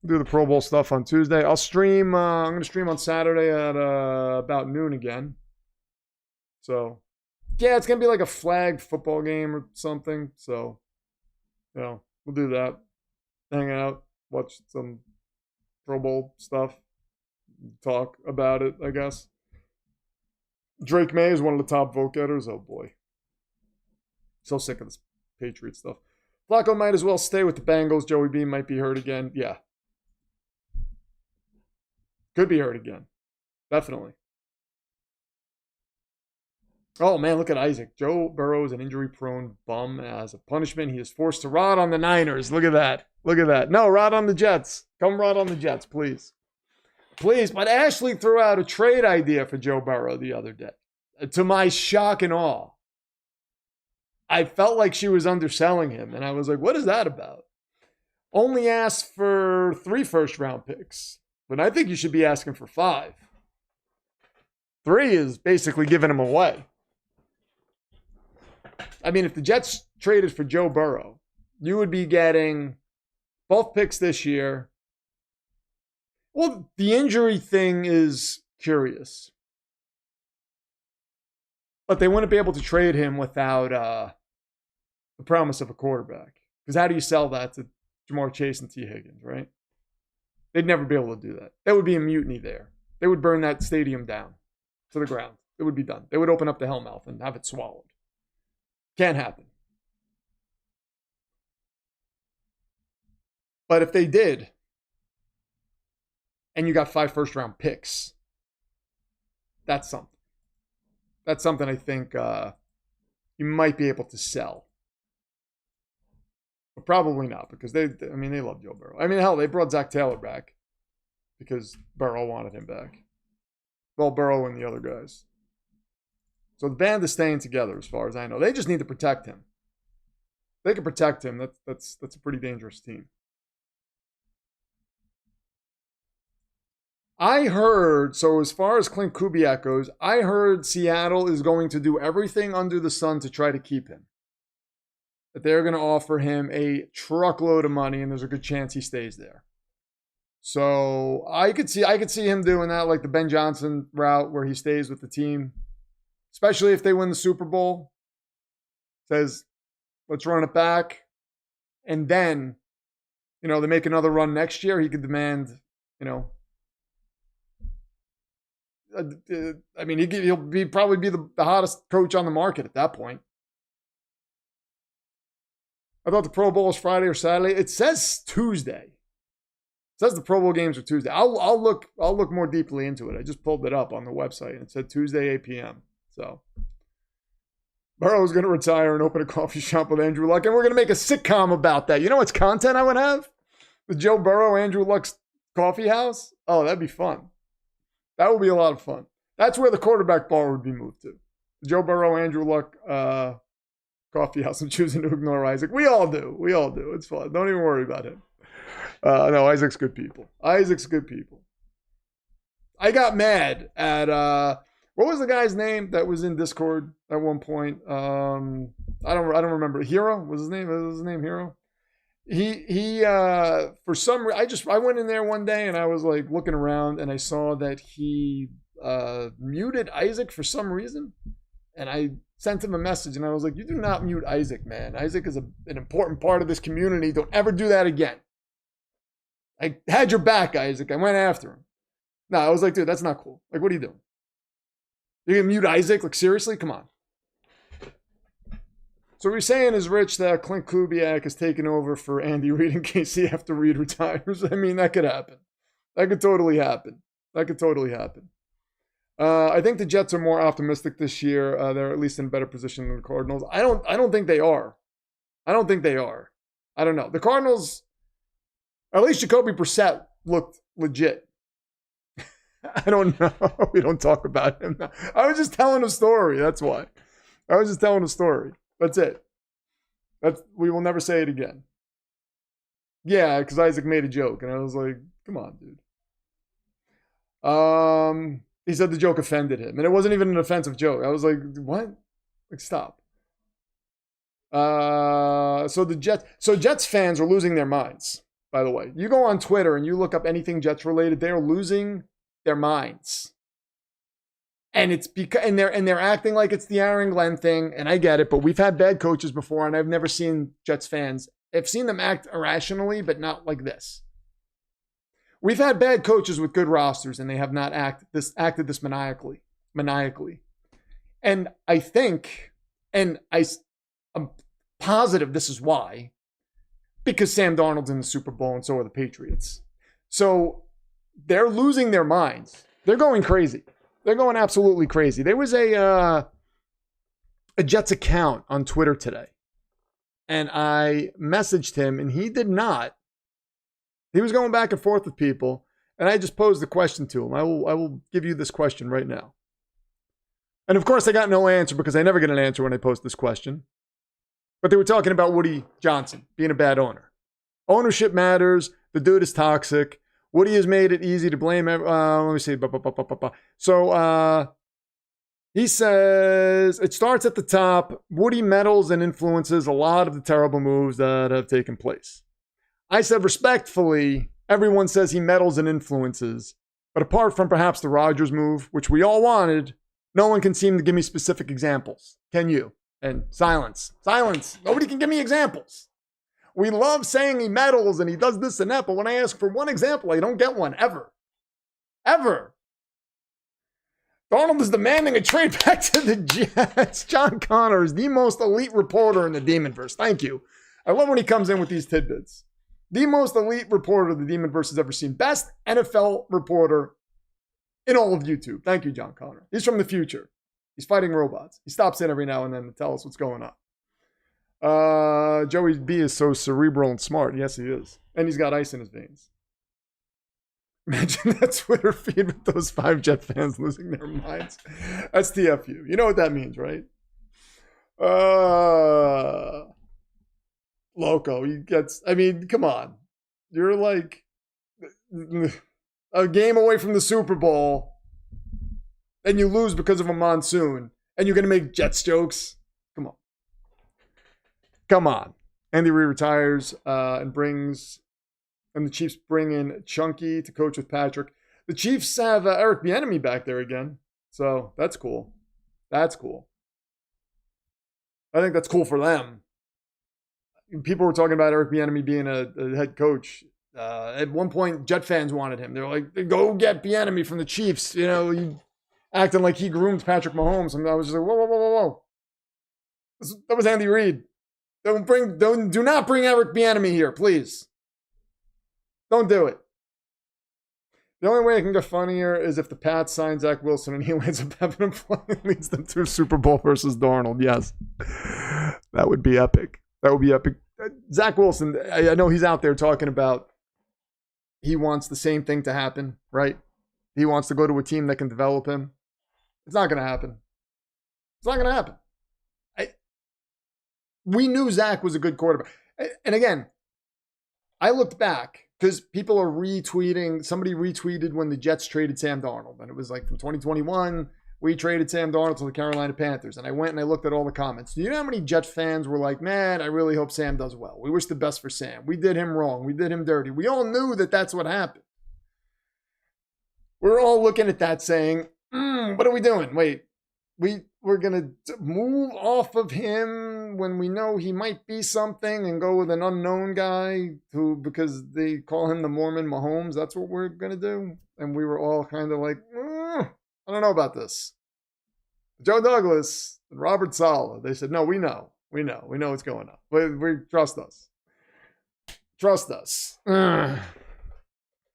Do the Pro Bowl stuff on Tuesday. I'll stream. I'm going to stream on Saturday at about noon again. So, yeah, it's going to be like a flag football game or something. So, we'll do that. Hang out, watch some Pro Bowl stuff, talk about it, I guess. Drake May is one of the top vote getters. Oh, boy. So sick of this Patriot stuff. Flacco might as well stay with the Bengals. Joey B might be hurt again. Yeah. Could be hurt again. Definitely. Oh, man, look at Isaac. Joe Burrow is an injury-prone bum. As a punishment, he is forced to rot on the Niners. Look at that. Look at that. No, rot on the Jets. Come rot on the Jets, please. Please. But Ashley threw out a trade idea for Joe Burrow the other day. To my shock and awe. I felt like she was underselling him. And I was like, what is that about? Only asked for 3 first-round picks. But I think you should be asking for 5. 3 is basically giving him away. I mean, if the Jets traded for Joe Burrow, you would be getting both picks this year. Well, the injury thing is curious. But they wouldn't be able to trade him without the promise of a quarterback. Because how do you sell that to Jamar Chase and T. Higgins, right? They'd never be able to do that. There would be a mutiny there. They would burn that stadium down to the ground. It would be done. They would open up the hellmouth and have it swallowed. Can't happen. But if they did, and you got 5 first-round picks, that's something. That's something I think you might be able to sell. But probably not, because they love Joe Burrow. I mean, hell, they brought Zach Taylor back because Burrow wanted him back. Well, Burrow and the other guys. So the band is staying together as far as I know. They just need to protect him. If they can protect him, that's a pretty dangerous team. I heard, so as far as Clint Kubiak goes, I heard Seattle is going to do everything under the sun to try to keep him. That they're going to offer him a truckload of money, and there's a good chance he stays there. So I could see him doing that, like the Ben Johnson route, where he stays with the team, especially if they win the Super Bowl. Says, let's run it back, and then, they make another run next year. He could demand, I mean, he'll probably be the hottest coach on the market at that point. I thought the Pro Bowl was Friday or Saturday. It says Tuesday. It says the Pro Bowl games are Tuesday. I'll look more deeply into it. I just pulled it up on the website and it said Tuesday 8 p.m. So Burrow's going to retire and open a coffee shop with Andrew Luck, and we're going to make a sitcom about that. You know what's content I would have? The Joe Burrow, Andrew Luck's coffee house. Oh, that'd be fun. That would be a lot of fun. That's where the quarterback bar would be moved to. Joe Burrow, Andrew Luck, coffee house. I'm choosing to ignore Isaac. We all do. It's fun. Don't even worry about him. No, Isaac's good people. I got mad at, what was the guy's name that was in Discord at one point? I don't remember. Hero was his name? Was his name Hero? He for some reason, I went in there one day and I was like looking around and I saw that he muted Isaac for some reason, and I sent him a message and I was like, you do not mute Isaac, man. Isaac is an important part of this community. Don't ever do that again. I had your back, Isaac. I went after him. No, I was like, dude, that's not cool. Like, what are you doing? You're gonna mute Isaac? Like, seriously? Come on. So what you're saying is, Rich, that Clint Kubiak is taking over for Andy Reid in case after Reid retires. I mean, that could happen. That could totally happen. I think the Jets are more optimistic this year. They're at least in a better position than the Cardinals. I don't think they are. I don't know. The Cardinals, at least Jacoby Brissett looked legit. I don't know. We don't talk about him now. I was just telling a story. That's why. That's it. We will never say it again. Yeah, because Isaac made a joke, and I was like, come on, dude. He said the joke offended him, and it wasn't even an offensive joke. I was like, what? Like, stop. So Jets fans are losing their minds, by the way. You go on Twitter and you look up anything Jets related, they're losing their minds. And it's because they're acting like it's the Aaron Glenn thing, and I get it, but we've had bad coaches before, and I've never seen Jets fans. I've seen them act irrationally, but not like this. We've had bad coaches with good rosters, and they have not acted this maniacally. And I think, and I'm positive this is why, because Sam Darnold's in the Super Bowl, and so are the Patriots. So they're losing their minds. They're going crazy. They're going absolutely crazy. There was a Jets account on Twitter today, and I messaged him, and he did not. He was going back and forth with people, and I just posed the question to him. I will give you this question right now. And of course, I got no answer because I never get an answer when I post this question. But they were talking about Woody Johnson being a bad owner. Ownership matters. The dude is toxic. Woody has made it easy to blame. Let me see. So He says, it starts at the top. Woody meddles and influences a lot of the terrible moves that have taken place. I said, respectfully, everyone says he meddles and influences. But apart from perhaps the Rodgers move, which we all wanted, no one can seem to give me specific examples. Can you? And silence. Silence. Nobody can give me examples. We love saying he meddles and he does this and that, but when I ask for one example, I don't get one, ever. Ever. Darnold is demanding a trade back to the Jets. John Connor is the most elite reporter in the Demonverse. Thank you. I love when he comes in with these tidbits. The most elite reporter the Demonverse has ever seen. Best NFL reporter in all of YouTube. Thank you, John Connor. He's from the future. He's fighting robots. He stops in every now and then to tell us what's going on. Joey B is so cerebral and smart. Yes, he is. And he's got ice in his veins. Imagine that Twitter feed with those 5 Jet fans losing their minds. That's TFU. You know what that means, right? Loco, he gets, I mean, come on. You're like a game away from the Super Bowl and you lose because of a monsoon and you're going to make Jets jokes? Come on. Come on. Andy Reid retires and the Chiefs bring in Chunky to coach with Patrick. The Chiefs have Eric Bieniemy back there again. So that's cool. That's cool. I think that's cool for them. People were talking about Eric Bieniemy being a head coach. At one point, Jet fans wanted him. They were like, go get Bieniemy from the Chiefs. You know, he acting like he groomed Patrick Mahomes. And I was just like, whoa. That was Andy Reid. Do not bring Eric Bieniemy here, please. Don't do it. The only way it can get funnier is if the Pats sign Zach Wilson and he ends up having him play and leads them to a Super Bowl versus Darnold. Yes. That would be epic. That would be epic. Zach Wilson, I know he's out there talking about he wants the same thing to happen, right? He wants to go to a team that can develop him. It's not going to happen. It's not going to happen. We knew Zach was a good quarterback. And again, I looked back because people are retweeting. Somebody retweeted when the Jets traded Sam Darnold. And it was like from 2021, we traded Sam Darnold to the Carolina Panthers. And I went and I looked at all the comments. Do you know how many Jets fans were like, man, I really hope Sam does well. We wish the best for Sam. We did him wrong. We did him dirty. We all knew that that's what happened. We're all looking at that saying, what are we doing? Wait, we're going to move off of him when we know he might be something and go with an unknown guy because they call him the Mormon Mahomes. That's what we're going to do. And we were all kind of like, I don't know about this. Joe Douglas and Robert Saleh, they said, no, we know what's going on. We trust us. Trust us. And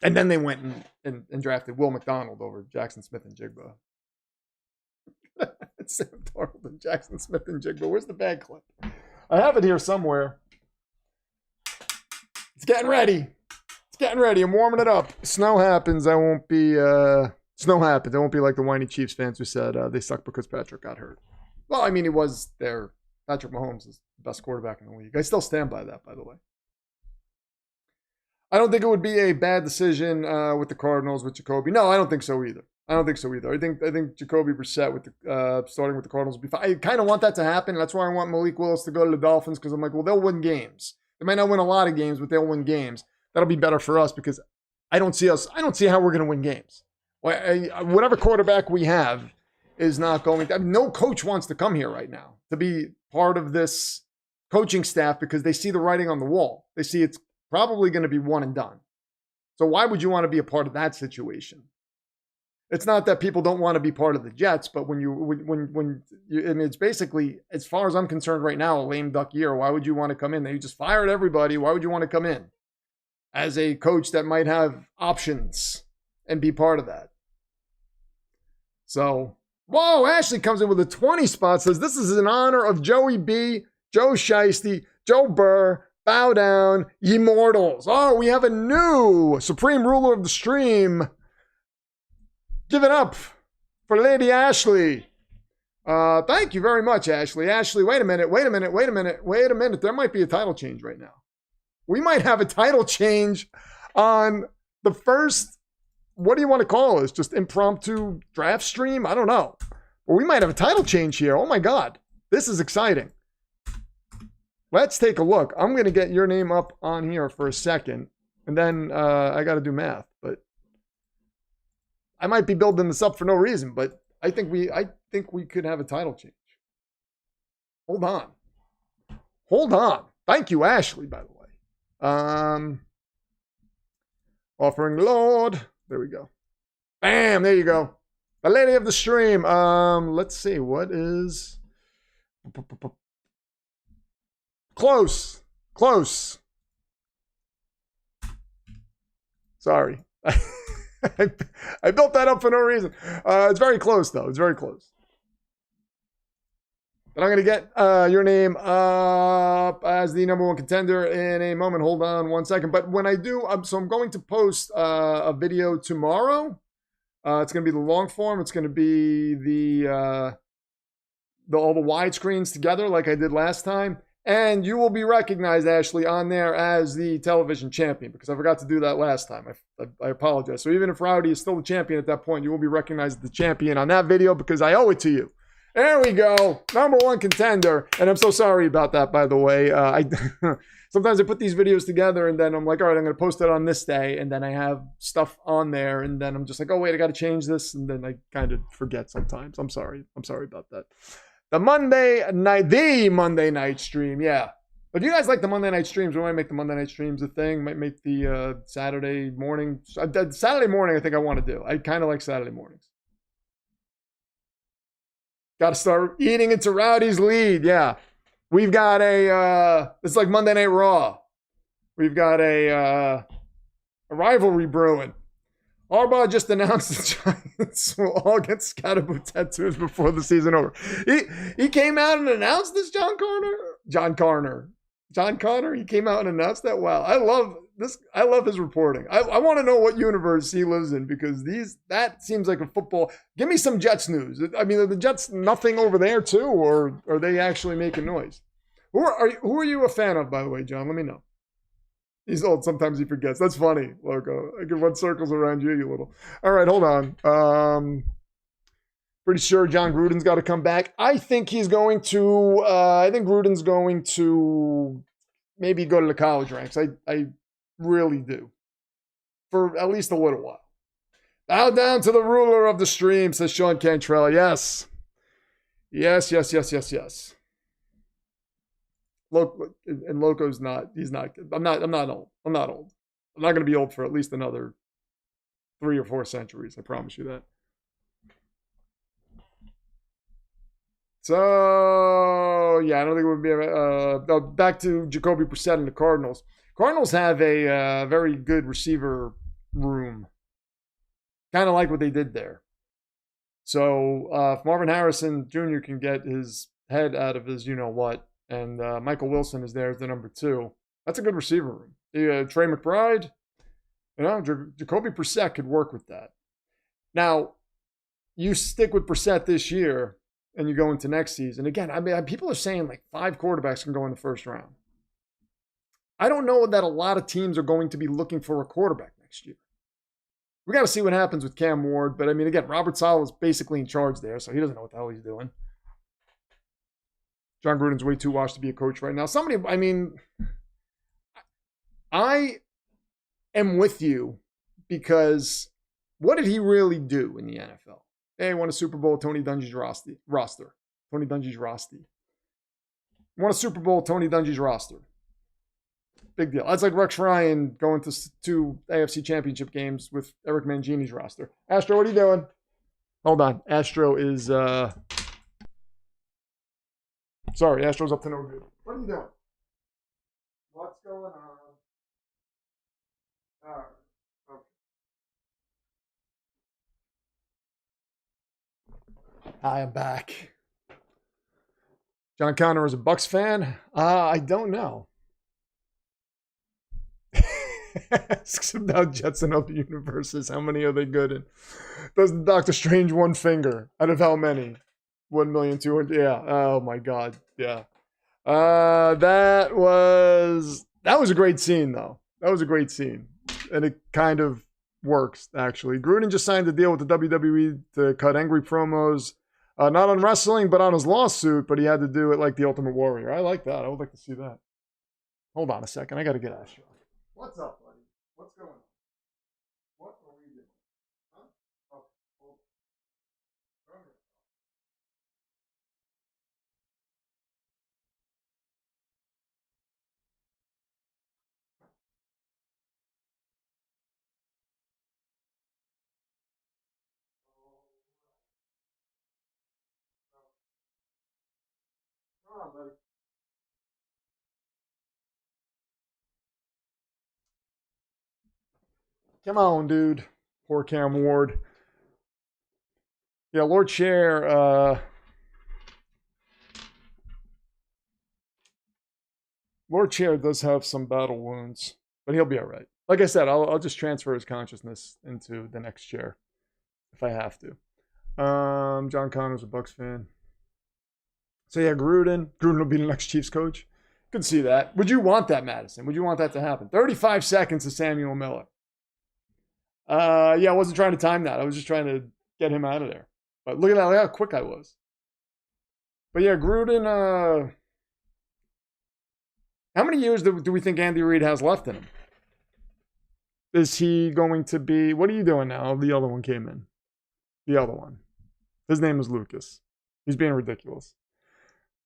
then they went and drafted Will McDonald over Jackson Smith and Jigba. Sam Darnold and Jackson Smith and Jigba. Where's the bad clip? I have it here somewhere. It's getting ready. I'm warming it up. Snow happens. I won't be like the whiny Chiefs fans who said they suck because Patrick got hurt. Well, I mean, he was there. Patrick Mahomes is the best quarterback in the league. I still stand by that, by the way. I don't think it would be a bad decision with the Cardinals with Jacoby. No, I don't think so either. I think Jacoby Brissett with the starting with the Cardinals would be fine. I kind of want that to happen. That's why I want Malik Willis to go to the Dolphins because I'm like, well, they'll win games. They might not win a lot of games, but they'll win games. That'll be better for us because I don't see how we're going to win games. Whatever quarterback we have is not going to. No coach wants to come here right now to be part of this coaching staff because they see the writing on the wall. They see it's probably going to be one and done. So why would you want to be a part of that situation? It's not that people don't want to be part of the Jets, but it's basically, as far as I'm concerned right now, a lame duck year. Why would you want to come in? They just fired everybody. Why would you want to come in as a coach that might have options and be part of that? So, whoa, Ashley comes in with a 20 spot, says, this is in honor of Joey B, Joe Shiesty, Joe Burr, bow down, ye mortals. Oh, we have a new supreme ruler of the stream. Give it up for Lady Ashley. Thank you very much, Ashley. Ashley, wait a minute. There might be a title change right now. We might have a title change on the first, what do you want to call this? Just impromptu draft stream? I don't know. Well, we might have a title change here. Oh my God. This is exciting. Let's take a look. I'm going to get your name up on here for a second. And then I got to do math. But I might be building this up for no reason. But I think we could have a title change. Hold on. Hold on. Thank you, Ashley, by the way. Offering Lord. There we go. Bam. There you go. The lady of the stream. Let's see. What is... Close. Close. Sorry. I built that up for no reason. It's very close, though. It's very close. But I'm going to get your name up as the #1 contender in a moment. Hold on one second. But when I do, so I'm going to post a video tomorrow. It's going to be the long form. It's going to be all the widescreens together like I did last time. And you will be recognized, Ashley, on there as the television champion because I forgot to do that last time. I apologize. So even if Rowdy is still the champion at that point, you will be recognized as the champion on that video because I owe it to you. There we go. #1 contender. And I'm so sorry about that, by the way. Sometimes I put these videos together and then I'm like, all right, I'm going to post it on this day. And then I have stuff on there. And then I'm just like, oh, wait, I got to change this. And then I kind of forget sometimes. I'm sorry. I'm sorry about that. The Monday night stream. Yeah. If you guys like the Monday night streams, we might make the Monday night streams a thing. Might make the Saturday morning. Saturday morning, I think I want to do. I kind of like Saturday mornings. Got to start eating into Rowdy's lead. Yeah. We've got it's like Monday Night Raw. We've got a rivalry brewing. Harbaugh just announced the Giants will all get Scatterboo tattoos before the season over. He came out and announced this, John Connor. He came out and announced that. Wow. I love this. I love his reporting. I want to know what universe he lives in because that seems like a football. Give me some Jets news. I mean, are the Jets nothing over there too, or are they actually making noise? Who are you a fan of, by the way, John? Let me know. He's old. Sometimes he forgets. That's funny, Loco. I can run circles around you, you little. All right, hold on. Pretty sure John Gruden's got to come back. I think he's going to. I think Gruden's going to maybe go to the college ranks. I really do. For at least a little while. Bow down to the ruler of the stream, says Sean Cantrell. Yes. Yes. And Loco's not. He's not. I'm not old. I'm not old. I'm not going to be old for at least another 3 or 4 centuries. I promise you that. So yeah, I don't think it would be. Back to Jacoby Brissett and the Cardinals. Cardinals have a very good receiver room. Kind of like what they did there. So if Marvin Harrison Jr. can get his head out of his you-know-what, and Michael Wilson is there as the #2, that's a good receiver room. Trey McBride, Jacoby Brissett could work with that. Now, you stick with Brissett this year, and you go into next season. Again, I mean, people are saying like 5 quarterbacks can go in the first round. I don't know that a lot of teams are going to be looking for a quarterback next year. We got to see what happens with Cam Ward. But, I mean, again, Robert Saleh is basically in charge there, so he doesn't know what the hell he's doing. John Gruden's way too washed to be a coach right now. I am with you because what did he really do in the NFL? Hey, won a Super Bowl with Tony Dungy's roster. Tony Dungy's roster. Won a Super Bowl with Tony Dungy's roster. Big deal. That's like Rex Ryan going to 2 AFC championship games with Eric Mangini's roster. Astro, what are you doing? Hold on. Astro is... Sorry, Astro's up to no good. What are you doing? What's going on? All right. Okay. Hi, I'm back. John Connor is a Bucks fan? I don't know. Asks about Jets and other universes. How many are they good in? Does Doctor Strange one finger? Out of how many? 1,200,000. Yeah. Oh my God. Yeah. That was a great scene though. That was a great scene, and it kind of works actually. Gruden just signed a deal with the WWE to cut angry promos Not on wrestling, but on his lawsuit, but he had to do it like the Ultimate Warrior. I like that. I would like to see that. Hold on a second. I got to get Astro. What's up, buddy? What's going on? What are we doing? Huh? Oh, hold on. Come here. Come on, buddy. Come on, dude. Poor Cam Ward. Yeah, Lord Chair. Lord Chair does have some battle wounds, but he'll be all right. Like I said, I'll just transfer his consciousness into the next chair if I have to. John Connor's a Bucks fan. So yeah, Gruden will be the next Chiefs coach. Could see that. Would you want that, Madison? Would you want that to happen? 35 seconds to Samuel Miller. Yeah, I wasn't trying to time that. I was just trying to get him out of there. But look at that, look how quick I was. But yeah, Gruden, how many years do we think Andy Reid has left in him? Is he going to be, what are you doing now? The other one came in. The other one. His name is Lucas. He's being ridiculous.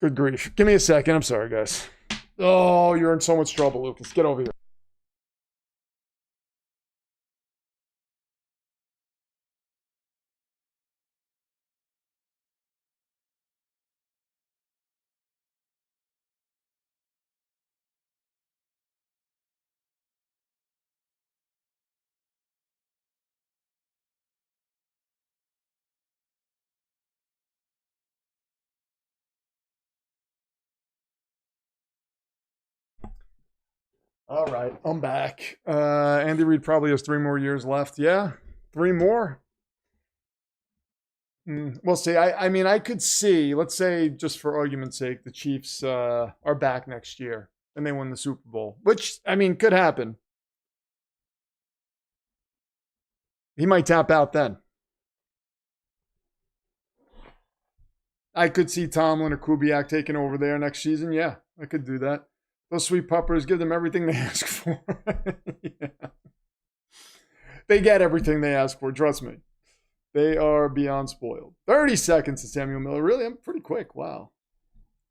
Good grief. Give me a second. I'm sorry, guys. Oh, you're in so much trouble, Lucas. Get over here. All right, I'm back. Andy Reid probably has 3 more years left. Yeah, 3 more. We'll see. I mean, I could see. Let's say, just for argument's sake, the Chiefs are back next year and they win the Super Bowl, which I mean could happen. He might tap out then. I could see Tomlin or Kubiak taking over there next season. Yeah, I could do that. Those sweet puppers, give them everything they ask for. Yeah. They get everything they ask for, trust me. They are beyond spoiled. 30 seconds to Samuel Miller. Really? I'm pretty quick. Wow.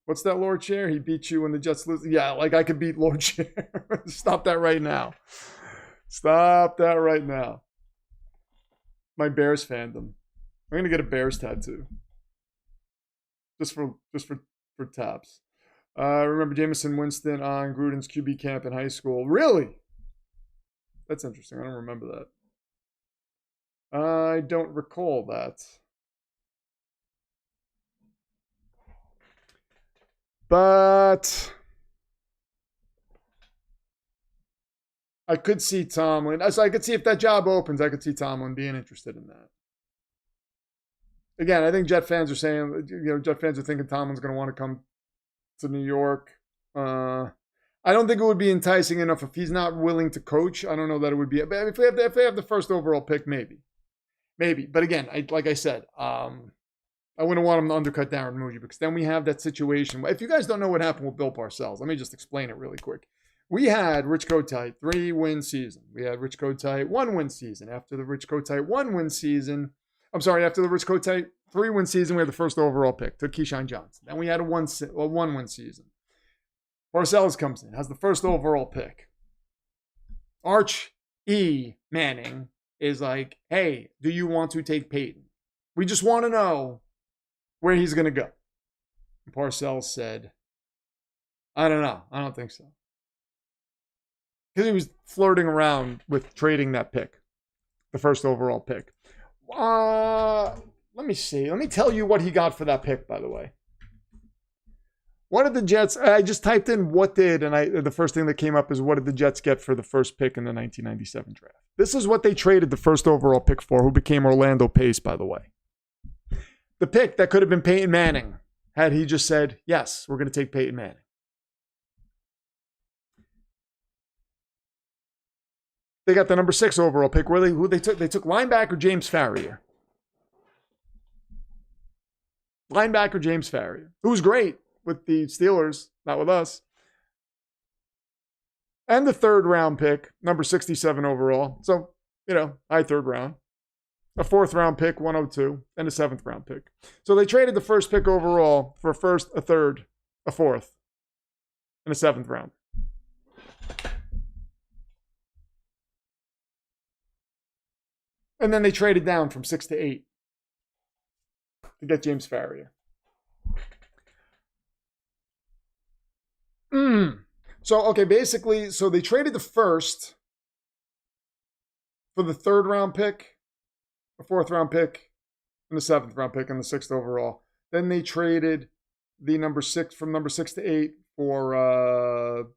What's that, Lord Chair? He beat you when the Jets lose. Yeah, like I could beat Lord Chair. Stop that right now. Stop that right now. My Bears fandom. I'm gonna get a Bears tattoo. Just for taps. Remember Jameson Winston on Gruden's QB camp in high school. Really? That's interesting. I don't remember that. I don't recall that. But I could see Tomlin. So I could see if that job opens, I could see Tomlin being interested in that. Again, I think Jet fans are saying, Jet fans are thinking Tomlin's going to want to come to New York. I don't think it would be enticing enough if he's not willing to coach. I don't know that it would be. But if they have the first overall pick, maybe. But again, like I said, I wouldn't want him to undercut Darren Muji because then we have that situation. If you guys don't know what happened with Bill Parcells, let me just explain it really quick. We had Rich Kotite 3-win season. We had Rich Kotite 1-win season. After the Rich Kotite 1-win season, after the Rich Kotite 3-win season, we had the first overall pick, took Keyshawn Johnson. Then we had a 1-win season. Parcells comes in, has the first overall pick. Arch E. Manning is like, hey, do you want to take Peyton? We just want to know where he's going to go. And Parcells said, I don't know. I don't think so. Because he was flirting around with trading that pick, the first overall pick. Let me see. Let me tell you what he got for that pick, by the way. What did the Jets, I just typed in what did, and the first thing that came up is what did the Jets get for the first pick in the 1997 draft. This is what they traded the first overall pick for, who became Orlando Pace, by the way. The pick that could have been Peyton Manning, had he just said, yes, we're going to take Peyton Manning. They got the number 6 overall pick. Who they took? They took linebacker James Farrior. Linebacker James Farrior, who was great with the Steelers, not with us. And the third round pick, number 67 overall. So, high third round. A fourth round pick, 102, and a seventh round pick. So they traded the first pick overall for a first, a third, a fourth, and a seventh round. And then they traded down from 6 to 8 to get James Farrior. So, okay, basically, so they traded the first for the third round pick, a fourth round pick, and the seventh round pick, and the sixth overall. Then they traded the number 6 from number 6 to 8 for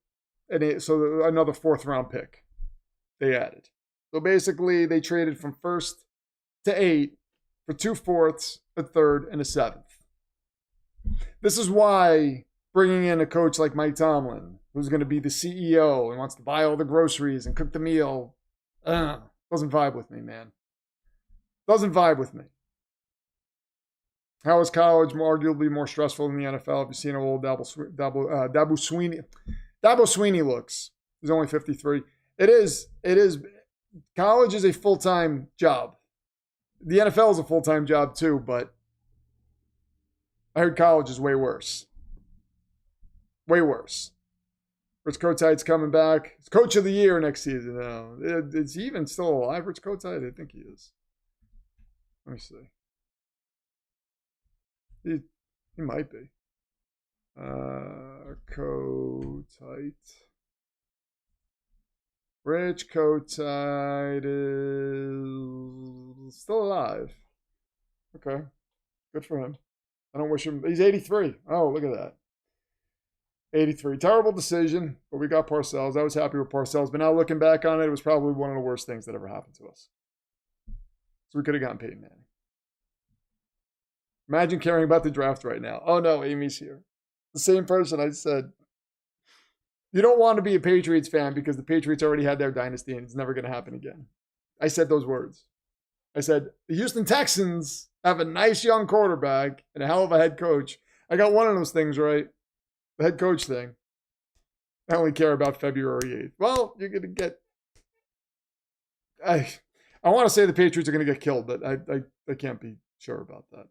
so another fourth round pick they added. So basically, they traded from first to 8 for 2 fourths, a third, and a seventh. This is why bringing in a coach like Mike Tomlin, who's going to be the CEO and wants to buy all the groceries and cook the meal, doesn't vibe with me, man. Doesn't vibe with me. How is college arguably more stressful than the NFL? Have you seen how old Dabo Sweeney looks? He's only 53. It is. College is a full-time job. The NFL is a full-time job too, but I heard college is way worse. Way worse. Rich Kotite's coming back. He's coach of the year next season. No, is he even still alive, Rich Kotite? I think he is. Let me see. He might be. Kotite. Rich Kotite is still alive. Okay. Good for him. I don't wish him. He's 83. Oh, look at that. 83. Terrible decision, but we got Parcells. I was happy with Parcells, but now looking back on it, it was probably one of the worst things that ever happened to us. So we could have gotten Peyton Manning. Imagine caring about the draft right now. Oh no, Amy's here. The same person I said. You don't want to be a Patriots fan because the Patriots already had their dynasty and it's never going to happen again. I said those words. I said, the Houston Texans have a nice young quarterback and a hell of a head coach. I got one of those things right. The head coach thing. I only care about February 8th. Well, you're going to get... I want to say the Patriots are going to get killed, but I can't be sure about that.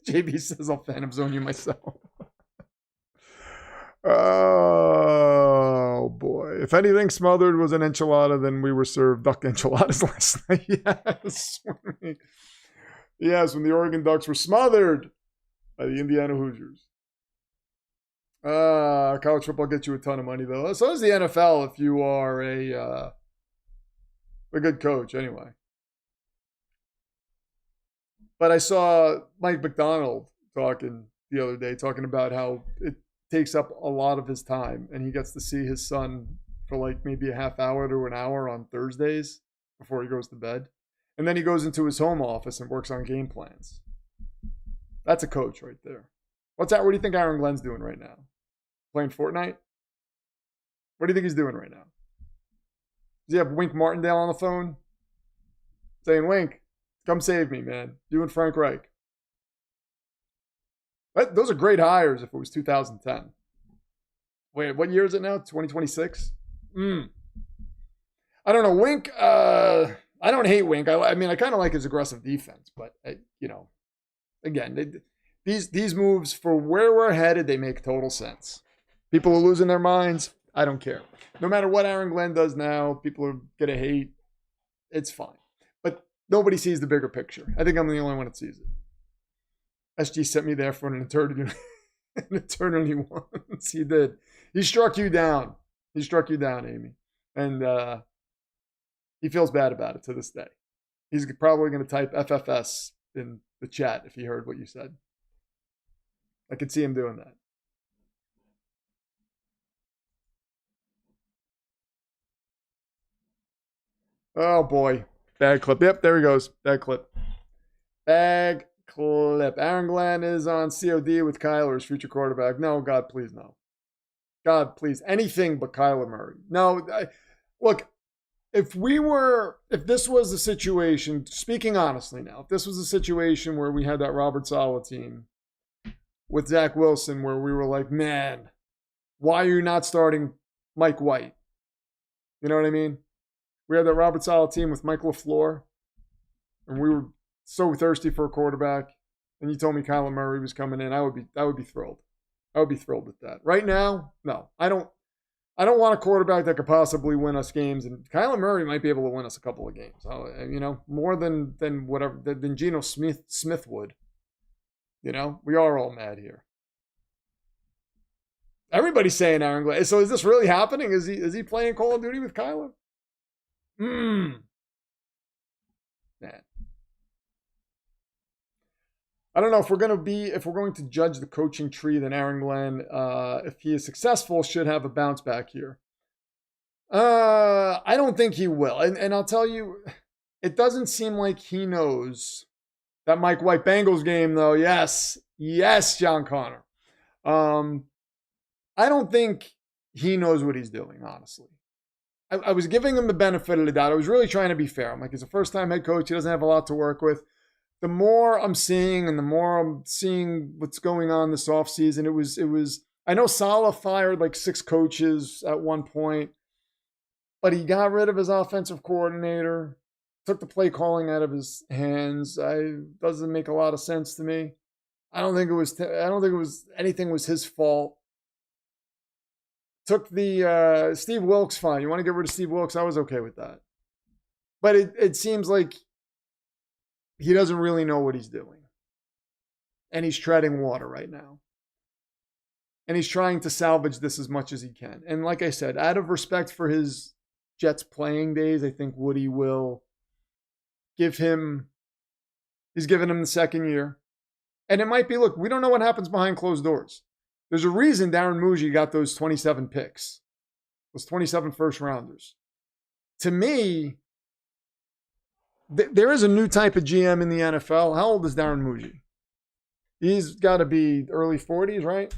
JB says I'll Phantom Zone you myself. Oh, boy. If anything smothered was an enchilada, then we were served duck enchiladas last night. Yes. Yes, when the Oregon Ducks were smothered by the Indiana Hoosiers. College football gets you a ton of money, though. So does the NFL if you are a good coach, anyway. But I saw Mike McDonald talking the other day, talking about how it takes up a lot of his time, and he gets to see his son for like maybe a half hour to an hour on Thursdays before he goes to bed. And then he goes into his home office and works on game plans. That's a coach right there. What's that? What do you think Aaron Glenn's doing right now? Playing Fortnite? What do you think he's doing right now? Does he have Wink Martindale on the phone? Saying, Wink, come save me, man. You and Frank Reich. Those are great hires if it was 2010. Wait, what year is it now? 2026? I don't know. Wink, I don't hate Wink. I mean, I kind of like his aggressive defense, but, again, these moves for where we're headed, they make total sense. People are losing their minds. I don't care. No matter what Aaron Glenn does now, people are going to hate. It's fine. But nobody sees the bigger picture. I think I'm the only one that sees it. SG sent me there for an eternity once. He did. He struck you down. He struck you down, Amy. And he feels bad about it to this day. He's probably going to type FFS in the chat if he heard what you said. I could see him doing that. Oh, boy. Bag clip. Yep, there he goes. Bag clip. Bag clip. Aaron Glenn is on COD with Kyler as future quarterback. No, God, please, no. God, please. Anything but Kyler Murray. No, look, if this was a situation, speaking honestly now, if this was a situation where we had that Robert Saleh team with Zach Wilson, where we were like, man, why are you not starting Mike White? You know what I mean? We had that Robert Saleh team with Mike LaFleur, and we were so thirsty for a quarterback, and you told me Kyler Murray was coming in. I would be thrilled. I would be thrilled with that. Right now, no, I don't want a quarterback that could possibly win us games, and Kyler Murray might be able to win us a couple of games. You know, more than whatever than Geno Smith would. You know, we are all mad here. Everybody's saying Aaron Glenn. So is this really happening? Is he playing Call of Duty with Kyler? Man. I don't know if we're going to judge the coaching tree, then Aaron Glenn, if he is successful, should have a bounce back here. I don't think he will. And I'll tell you, it doesn't seem like he knows that Mike White Bengals game, though. Yes, John Connor. I don't think he knows what he's doing, honestly. I was giving him the benefit of the doubt. I was really trying to be fair. I'm like, he's a first-time head coach. He doesn't have a lot to work with. The more I'm seeing and the more I'm seeing what's going on this offseason, it was I know Saleh fired like 6 coaches at one point, but he got rid of his offensive coordinator, took the play calling out of his hands. Doesn't make a lot of sense to me. I don't think it was anything was his fault. Took the Steve Wilkes fine. You want to get rid of Steve Wilkes? I was okay with that. But it seems like he doesn't really know what he's doing. And he's treading water right now. And he's trying to salvage this as much as he can. And like I said, out of respect for his Jets playing days, I think Woody will he's given him the second year. And it might be, look, we don't know what happens behind closed doors. There's a reason Darren Muji got those 27 picks, those 27 first rounders. To me, there is a new type of GM in the NFL. How old is Darren Muji? He's got to be early 40s, right?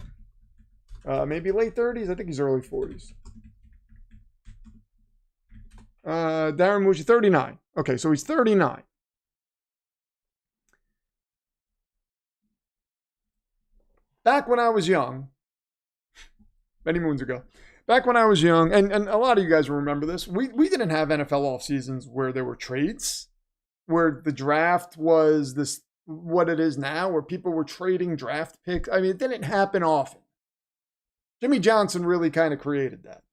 Maybe late 30s. I think he's early 40s. Darren Muji, 39. Okay, so he's 39. Back when I was young, many moons ago, and a lot of you guys will remember this, we didn't have NFL off seasons where there were trades, where the draft was this what it is now, where people were trading draft picks. I mean, it didn't happen often. Jimmy Johnson really kind of created that.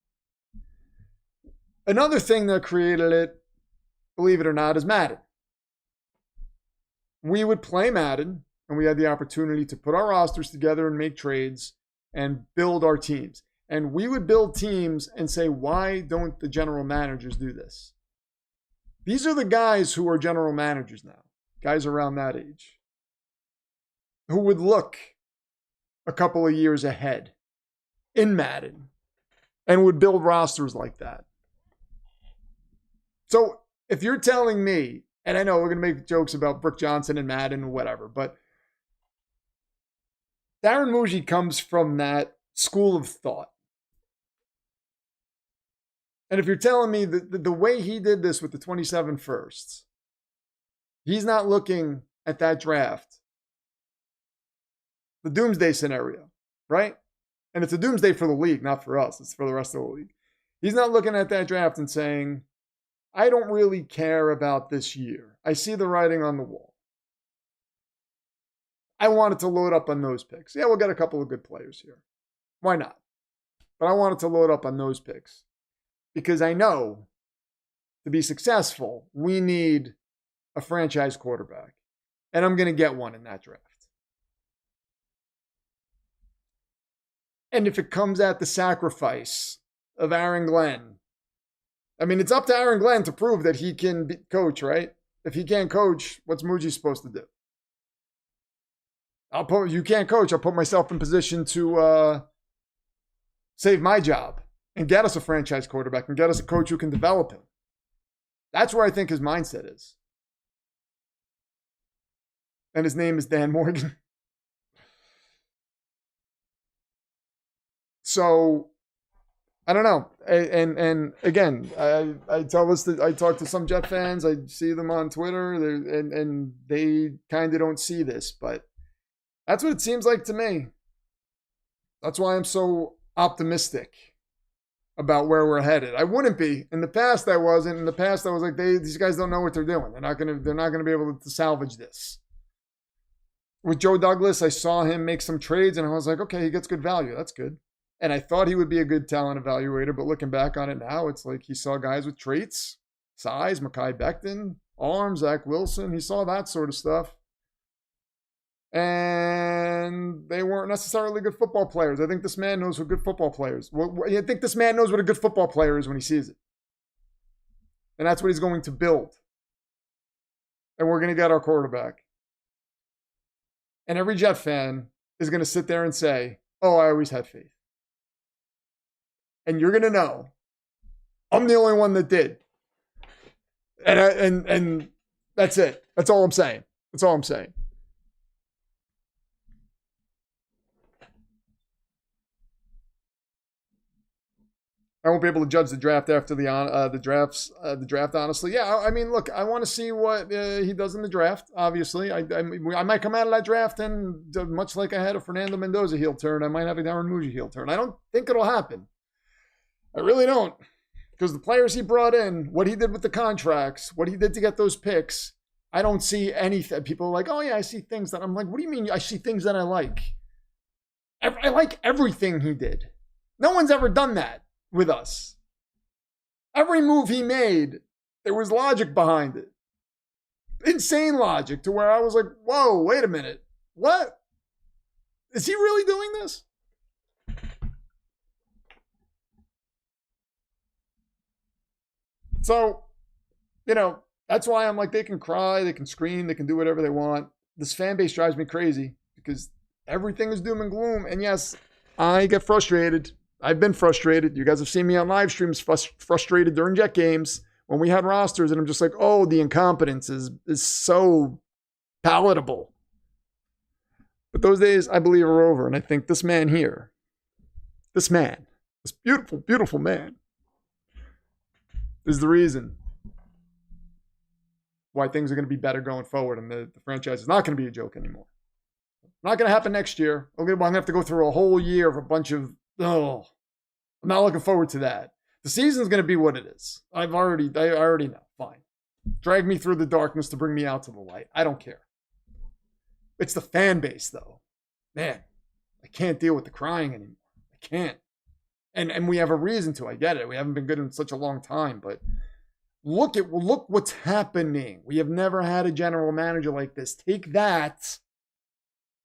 Another thing that created it, believe it or not, is Madden. We would play Madden, and we had the opportunity to put our rosters together and make trades and build our teams. And we would build teams and say, why don't the general managers do this? These are the guys who are general managers now, guys around that age, who would look a couple of years ahead in Madden and would build rosters like that. So if you're telling me, and I know we're going to make jokes about Brick Johnson and Madden and whatever, but Darren Muji comes from that school of thought. And if you're telling me that the way he did this with the 27 firsts, he's not looking at that draft, the doomsday scenario, right? And it's a doomsday for the league, not for us. It's for the rest of the league. He's not looking at that draft and saying, I don't really care about this year. I see the writing on the wall. I wanted to load up on those picks. Yeah, we'll get a couple of good players here. Why not? But I wanted to load up on those picks because I know to be successful, we need a franchise quarterback. And I'm going to get one in that draft. And if it comes at the sacrifice of Aaron Glenn, I mean, it's up to Aaron Glenn to prove that he can coach, right? If he can't coach, what's Muji supposed to do? You can't coach. I'll put myself in position to save my job and get us a franchise quarterback and get us a coach who can develop him. That's where I think his mindset is. And his name is Dan Morgan. So I don't know. And again, I tell this I talk to some Jet fans. I see them on Twitter, and they kind of don't see this, but that's what it seems like to me. That's why I'm so optimistic about where we're headed. I wouldn't be in the past. I wasn't in the past. I was like, these guys don't know what they're doing. They're not gonna be able to salvage this. With Joe Douglas, I saw him make some trades, and I was like, okay, he gets good value. That's good. And I thought he would be a good talent evaluator, but looking back on it now, it's like he saw guys with traits, size, Mekhi Becton, arms, Zach Wilson. He saw that sort of stuff. And they weren't necessarily good football players. I think this man knows what good football players. I think this man knows what a good football player is when he sees it. And that's what he's going to build. And we're going to get our quarterback. And every Jet fan is going to sit there and say, oh, I always had faith. And you're going to know I'm the only one that did. And that's it. That's all I'm saying. That's all I'm saying. I won't be able to judge the draft after the draft. Honestly, yeah. I mean, look, I want to see what he does in the draft. Obviously, I might come out of that draft and much like I had a Fernando Mendoza heel turn, I might have a Darren Muji heel turn. I don't think it'll happen. I really don't, because the players he brought in, what he did with the contracts, what he did to get those picks, I don't see anything. People are like, oh yeah, I see things that I'm like, what do you mean? I see things that I like. I like everything he did. No one's ever done that with us. Every move he made, there was logic behind it. Insane logic to where I was like, whoa, wait a minute. What? Is he really doing this? So, that's why I'm like, they can cry, they can scream, they can do whatever they want. This fan base drives me crazy because everything is doom and gloom. And yes, I get frustrated. I've been frustrated. You guys have seen me on live streams frustrated during Jet games when we had rosters, and I'm just like, oh, the incompetence is so palatable. But those days, I believe, are over. And I think this man here, this beautiful, beautiful man, is the reason why things are going to be better going forward, and the franchise is not going to be a joke anymore. Not going to happen next year. I'm going to have to go through a whole year of a bunch of, I'm not looking forward to that. The season's going to be what it is. I already know. Fine. Drag me through the darkness to bring me out to the light. I don't care. It's the fan base, though. Man, I can't deal with the crying anymore. I can't. And we have a reason to. I get it. We haven't been good in such a long time, but look what's happening. We have never had a general manager like this. Take that.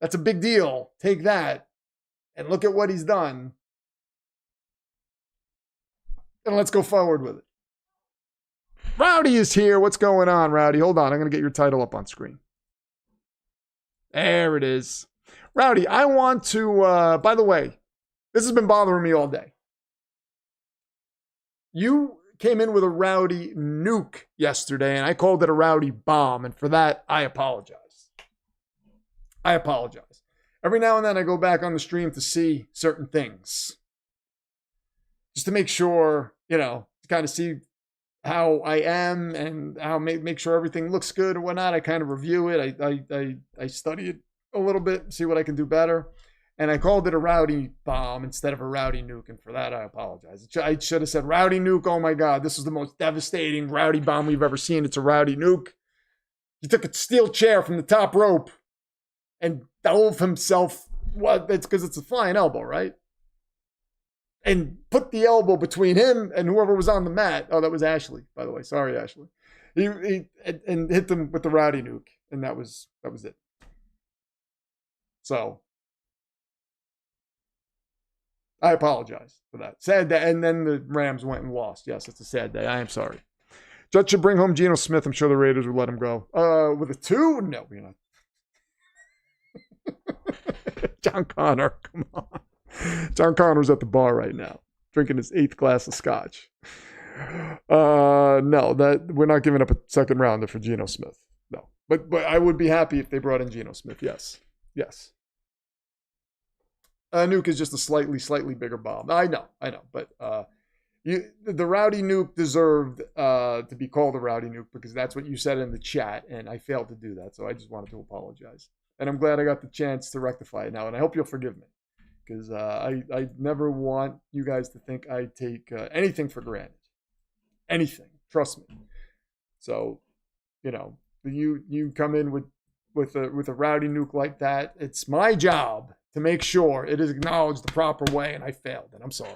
That's a big deal. Take that. And look at what he's done. And let's go forward with it. Rowdy is here. What's going on, Rowdy? Hold on. I'm going to get your title up on screen. There it is. Rowdy, I want to, by the way, this has been bothering me all day. You came in with a Rowdy nuke yesterday, and I called it a Rowdy bomb. And for that, I apologize. Every now and then I go back on the stream to see certain things. Just to make sure, to kind of see how I am and how make sure everything looks good or whatnot. I kind of review it. I study it a little bit, see what I can do better. And I called it a Rowdy bomb instead of a Rowdy nuke. And for that, I apologize. I should have said Rowdy nuke. Oh my God, this is the most devastating Rowdy bomb we've ever seen. It's a Rowdy nuke. He took a steel chair from the top rope and dove himself. What? It's because it's a flying elbow, right? And put the elbow between him and whoever was on the mat. Oh, that was Ashley, by the way. Sorry, Ashley. He and hit them with the Rowdy nuke, and that was it. So I apologize for that. Sad day. And then the Rams went and lost. Yes, it's a sad day. I am sorry. Judge should bring home Geno Smith. I'm sure the Raiders would let him go. With a 2? No, we're not. John Connor, come on. John Connor's at the bar right now, drinking his 8th glass of scotch. No, that we're not giving up a second rounder for Geno Smith. No, but I would be happy if they brought in Geno Smith. Yes. Nuke is just a slightly bigger bomb. I know. But the Rowdy Nuke deserved to be called a Rowdy Nuke because that's what you said in the chat, and I failed to do that. So I just wanted to apologize. And I'm glad I got the chance to rectify it now, and I hope you'll forgive me because I never want you guys to think I take anything for granted. Anything. Trust me. So, you come in with a Rowdy Nuke like that, it's my job to make sure it is acknowledged the proper way, and I failed, and I'm sorry.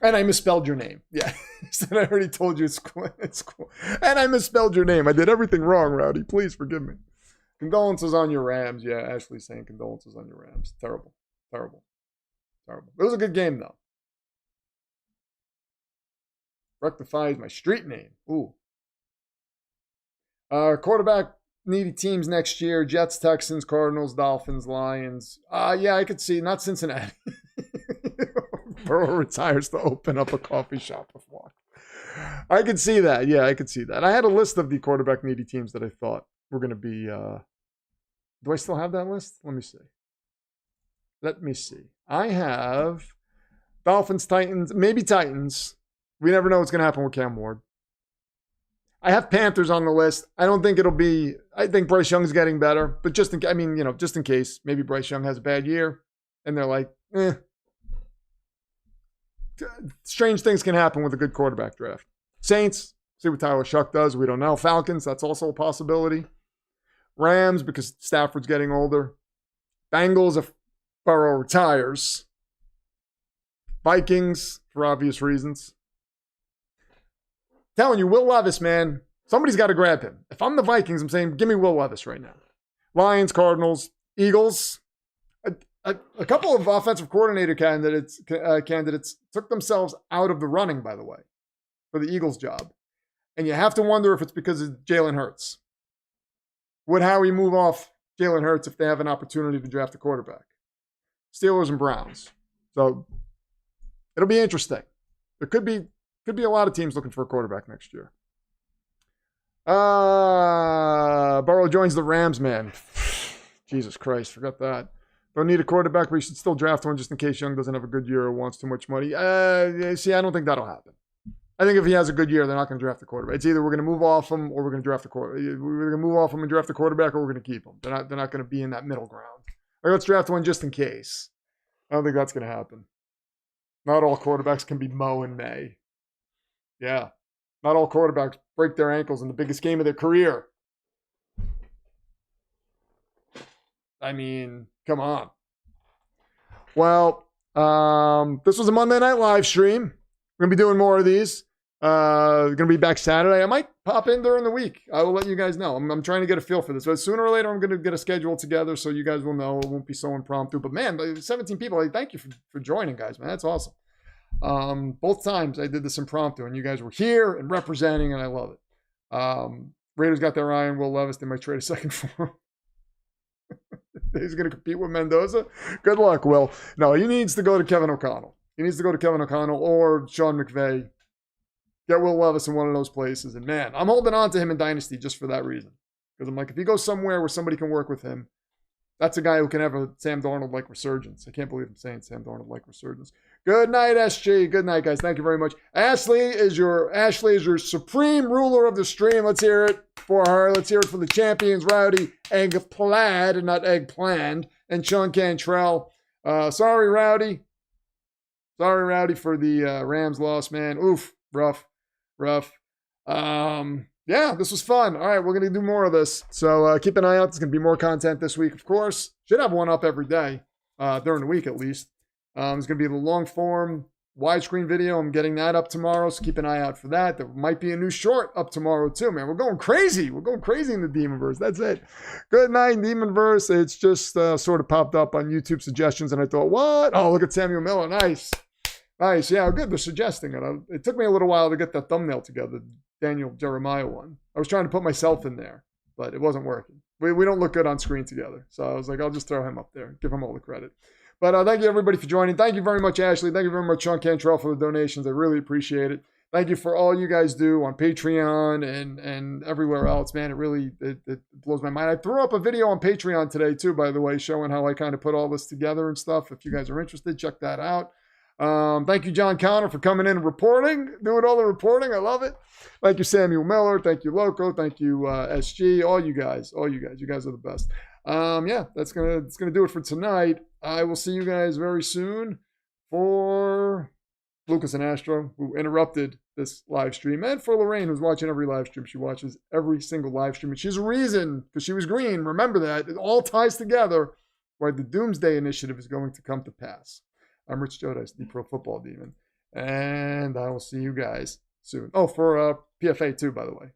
And I misspelled your name. Yeah, I already told you it's cool. It's cool. And I misspelled your name. I did everything wrong, Rowdy. Please forgive me. Condolences on your Rams. Yeah, Ashley's saying condolences on your Rams. Terrible. It was a good game, though. Rectify is my street name. Ooh. Quarterback needy teams next year. Jets, Texans, Cardinals, Dolphins, Lions. Yeah, I could see. Not Cincinnati. Burrow retires to open up a coffee shop with Walk. I could see that. Yeah, I could see that. I had a list of the quarterback needy teams that I thought were going to be. Do I still have that list? Let me see. I have Dolphins, Titans, maybe Titans. We never know what's going to happen with Cam Ward. I have Panthers on the list. I don't think it'll be. I think Bryce Young's getting better, but just in case, maybe Bryce Young has a bad year, and they're like, Strange things can happen with a good quarterback draft. Saints, see what Tyler Shuck does. We don't know. Falcons, that's also a possibility. Rams, because Stafford's getting older. Bengals, if Burrow retires. Vikings, for obvious reasons. Telling you, Will Levis, man, somebody's got to grab him. If I'm the Vikings, I'm saying, give me Will Levis right now. Lions, Cardinals, Eagles. A couple of offensive coordinator candidates took themselves out of the running, by the way, for the Eagles job. And you have to wonder if it's because of Jalen Hurts. Would Howie move off Jalen Hurts if they have an opportunity to draft a quarterback? Steelers and Browns. So it'll be interesting. There could be a lot of teams looking for a quarterback next year. Burrow joins the Rams, man. Jesus Christ, forgot that. Don't need a quarterback, but you should still draft one just in case Young doesn't have a good year or wants too much money. See, I don't think that'll happen. I think if he has a good year, they're not going to draft a quarterback. It's either we're going to move off him or we're going to draft a quarterback. We're going to move off him and draft a quarterback, or we're going to keep him. They're not going to be in that middle ground. Like, let's draft one just in case. I don't think that's going to happen. Not all quarterbacks can be Mo and May. Yeah. Not all quarterbacks break their ankles in the biggest game of their career. I mean, come on. Well, this was a Monday Night live stream. We're going to be doing more of these. Going to be back Saturday. I might pop in during the week. I will let you guys know. I'm trying to get a feel for this. But sooner or later, I'm going to get a schedule together so you guys will know. It won't be so impromptu. But man, 17 people. Thank you for joining, guys, man. That's awesome. Both times I did this impromptu, and you guys were here and representing, and I love it. Raiders got their eye on Will Levis. They might trade a second for him. He's going to compete with Mendoza. Good luck, Will. No, he needs to go to Kevin O'Connell. He needs to go to Kevin O'Connell or Sean McVay. Get Will Levis in one of those places. And man, I'm holding on to him in Dynasty just for that reason. Because I'm like, if he goes somewhere where somebody can work with him, that's a guy who can have a Sam Darnold-like resurgence. I can't believe I'm saying Sam Darnold-like resurgence. Good night, SG. Good night, guys. Thank you very much. Ashley is your supreme ruler of the stream. Let's hear it for her. Let's hear it for the champions, Rowdy Eggplaid, not Eggpland, and Sean Cantrell. Sorry, Rowdy. Sorry, Rowdy, for the Rams loss, man. Oof. Rough. Yeah, this was fun. All right, we're going to do more of this. So keep an eye out. There's going to be more content this week, of course. Should have one up every day, during the week at least. There's going to be the long form widescreen video. I'm getting that up tomorrow, so keep an eye out for that. There might be a new short up tomorrow too, man. We're going crazy. We're going crazy in the Demonverse. That's it. Good night, Demonverse. It's just sort of popped up on YouTube suggestions, and I thought, what? Oh, look at Samuel Miller. Nice. Yeah, good. They're suggesting it. It took me a little while to get that thumbnail together, Daniel Jeremiah one. I was trying to put myself in there, but it wasn't working. We don't look good on screen together. So I was like, I'll just throw him up there, give him all the credit. But thank you, everybody, for joining. Thank you very much, Ashley. Thank you very much, Sean Cantrell, for the donations. I really appreciate it. Thank you for all you guys do on Patreon and everywhere else, man. It really it blows my mind. I threw up a video on Patreon today too, by the way, showing how I kind of put all this together and stuff. If you guys are interested, check that out. Thank you, John Connor, for coming in and reporting, doing all the reporting. I love it. Thank you, Samuel Miller. Thank you, Loco. Thank you, SG. All you guys. You guys are the best. Yeah, that's gonna do it for tonight. I will see you guys very soon for Lucas and Astro, who interrupted this live stream, and for Lorraine, who's watching every live stream. She watches every single live stream, and she has a reason, because she was green. Remember that. It all ties together why the Doomsday Initiative is going to come to pass. I'm Rich Jodice, the Pro Football Demon, and I will see you guys soon. Oh, for PFA too, by the way.